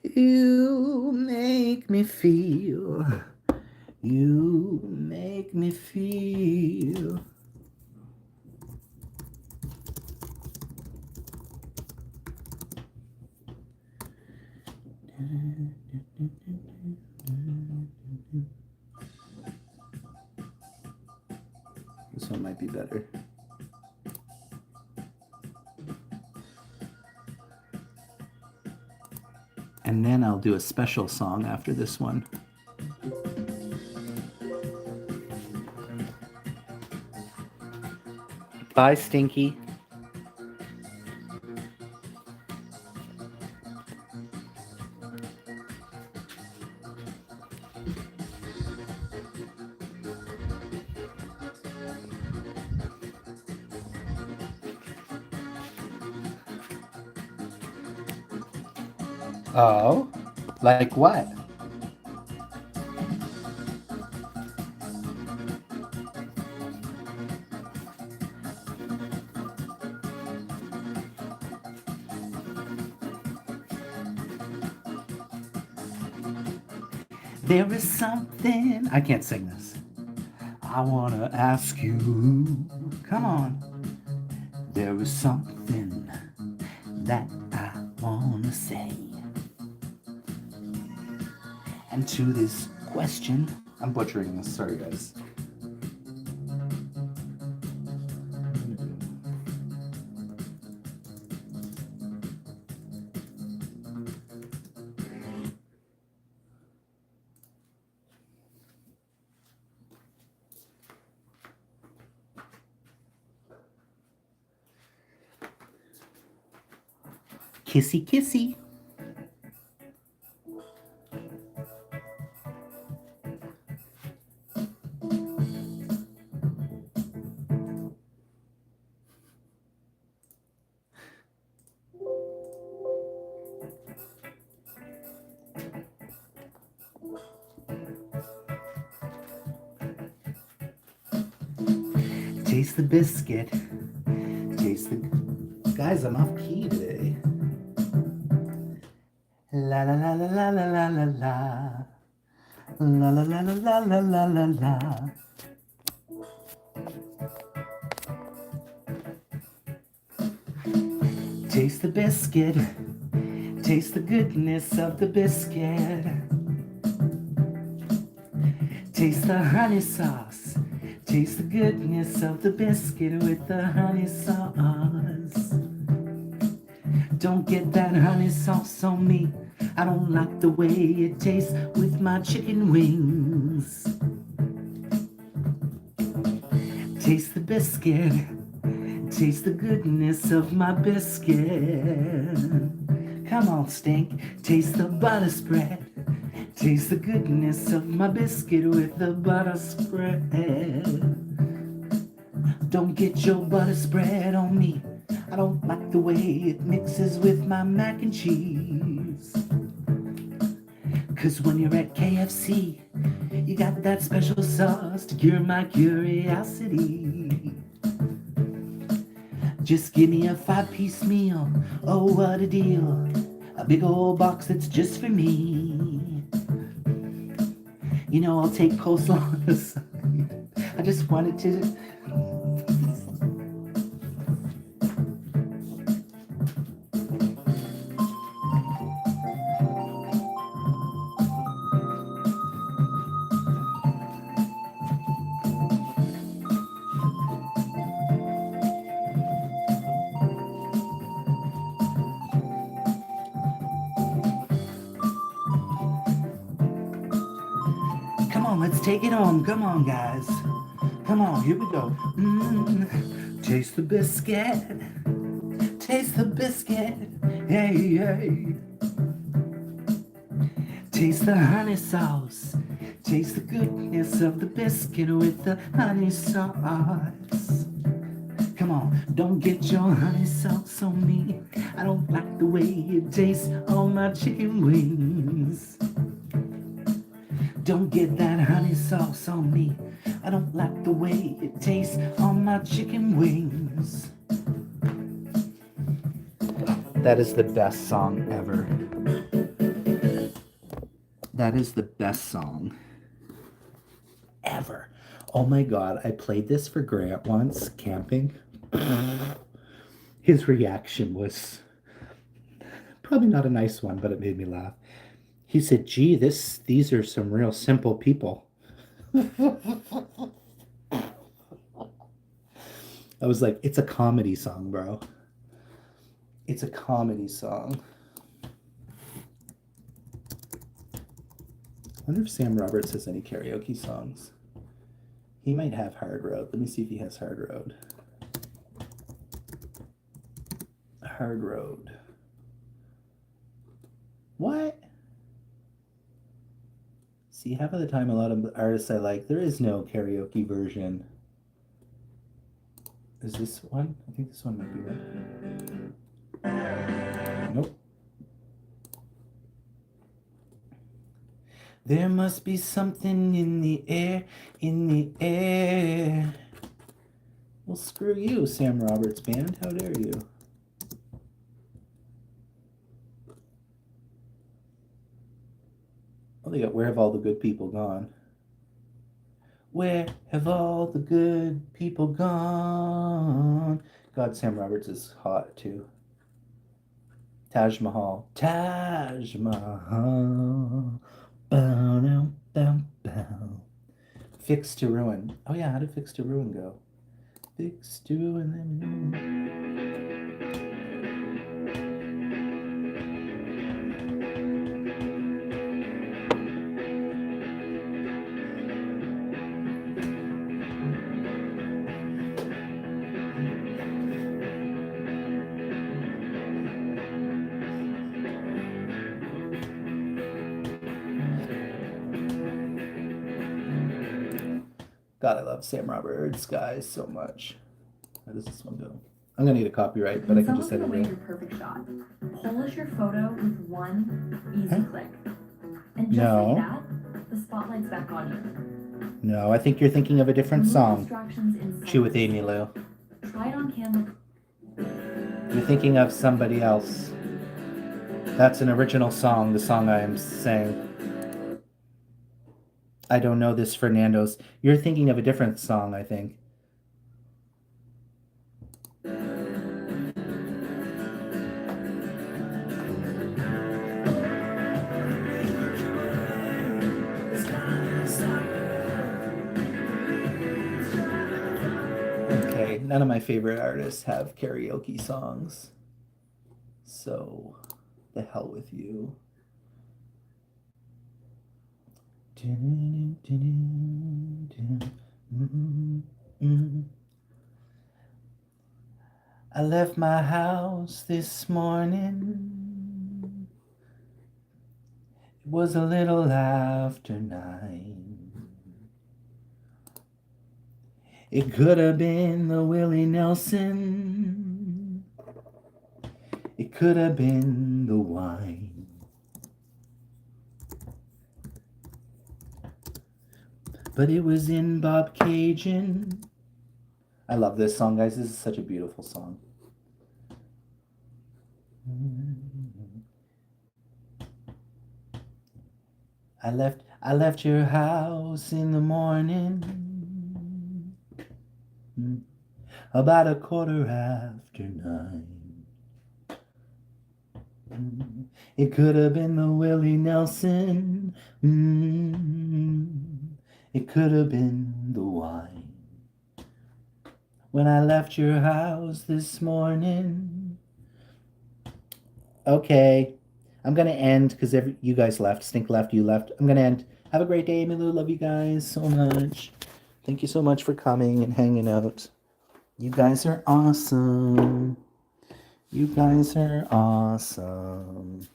You make me feel. You make me feel. This one might be better. And then I'll do a special song after this one. Bye, Stinky. Oh, like what? There is something, I can't sing this. I wanna ask you, come on. There is something that I wanna say. And to this question, I'm butchering this, sorry guys. Kissy, kissy. Taste the biscuit. Taste the... Guys, I'm off key today. La la la la la la la la la. La la la la la la la la la. Taste the biscuit. Taste the goodness of the biscuit. Taste the honey sauce. Taste the goodness of the biscuit with the honey sauce. Don't get that honey sauce on me. I don't like the way it tastes with my chicken wings. Taste the biscuit. Taste the goodness of my biscuit. Come on, Stink. Taste the butter spread. Taste the goodness of my biscuit with the butter spread. Don't get your butter spread on me. I don't like the way it mixes with my mac and cheese. Cause when you're at KFC, you got that special sauce to cure my curiosity. Just give me a 5-piece meal, oh what a deal. A big old box that's just for me. You know I'll take coleslaw on the side. I just wanted to... Let's take it home. Come on, guys. Come on, here we go. Taste the biscuit. Taste the biscuit. Hey, hey. Taste the honey sauce. Taste the goodness of the biscuit with the honey sauce. Come on, don't get your honey sauce on me. I don't like the way it tastes on my chicken wings. Don't get that honey sauce on me. I don't like the way it tastes on my chicken wings. That is the best song ever. That is the best song ever. Oh my God, I played this for Grant once, camping. His reaction was probably not a nice one, but it made me laugh. He said, gee, these are some real simple people. I was like, it's a comedy song, bro. It's a comedy song. I wonder if Sam Roberts has any karaoke songs. He might have Hard Road. Let me see if he has Hard Road. Hard Road. What? See, half of the time, a lot of artists I like, there is no karaoke version. Is this one? I think this one might be one. Nope. There must be something in the air, in the air. Well, screw you, Sam Roberts Band. How dare you? Oh, they got Where Have All the Good People Gone? Where have all the good people gone? God, Sam Roberts is hot too. Taj Mahal. Taj Mahal. Bow, bow, bow, bow. Fix to Ruin. Oh yeah, how did Fix to Ruin go? Fix to Ruin. God, I love Sam Roberts, guys, so much. How does this one go? I'm gonna need a copyright, but I can just edit away it. your perfect shot. Polish your photo with one easy click. And just No. like that, the spotlight's back on you. No, I think you're thinking of a different Remove song. distractions in Chew with seconds. Amy Lou. Try it on camera. You're thinking of somebody else. That's an original song, the song I am saying. I don't know this, Fernando's. You're thinking of a different song, I think. Okay, none of my favorite artists have karaoke songs. So, the hell with you. I left my house this morning. It was a little after 9. It could have been the Willie Nelson. It could have been the wine. But it was in Bob Cajun. I love this song, guys. This is such a beautiful song. I left your house in the morning, about 9:15. It could have been the Willie Nelson. It could have been the wine. When I left your house this morning. Okay, I'm gonna end because you guys left. Stink left, you left. I'm gonna end. Have a great day, Emilu. Love you guys so much. Thank you so much for coming and hanging out. You guys are awesome. You guys are awesome.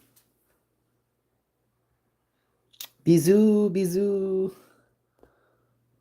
Bisous, bisous.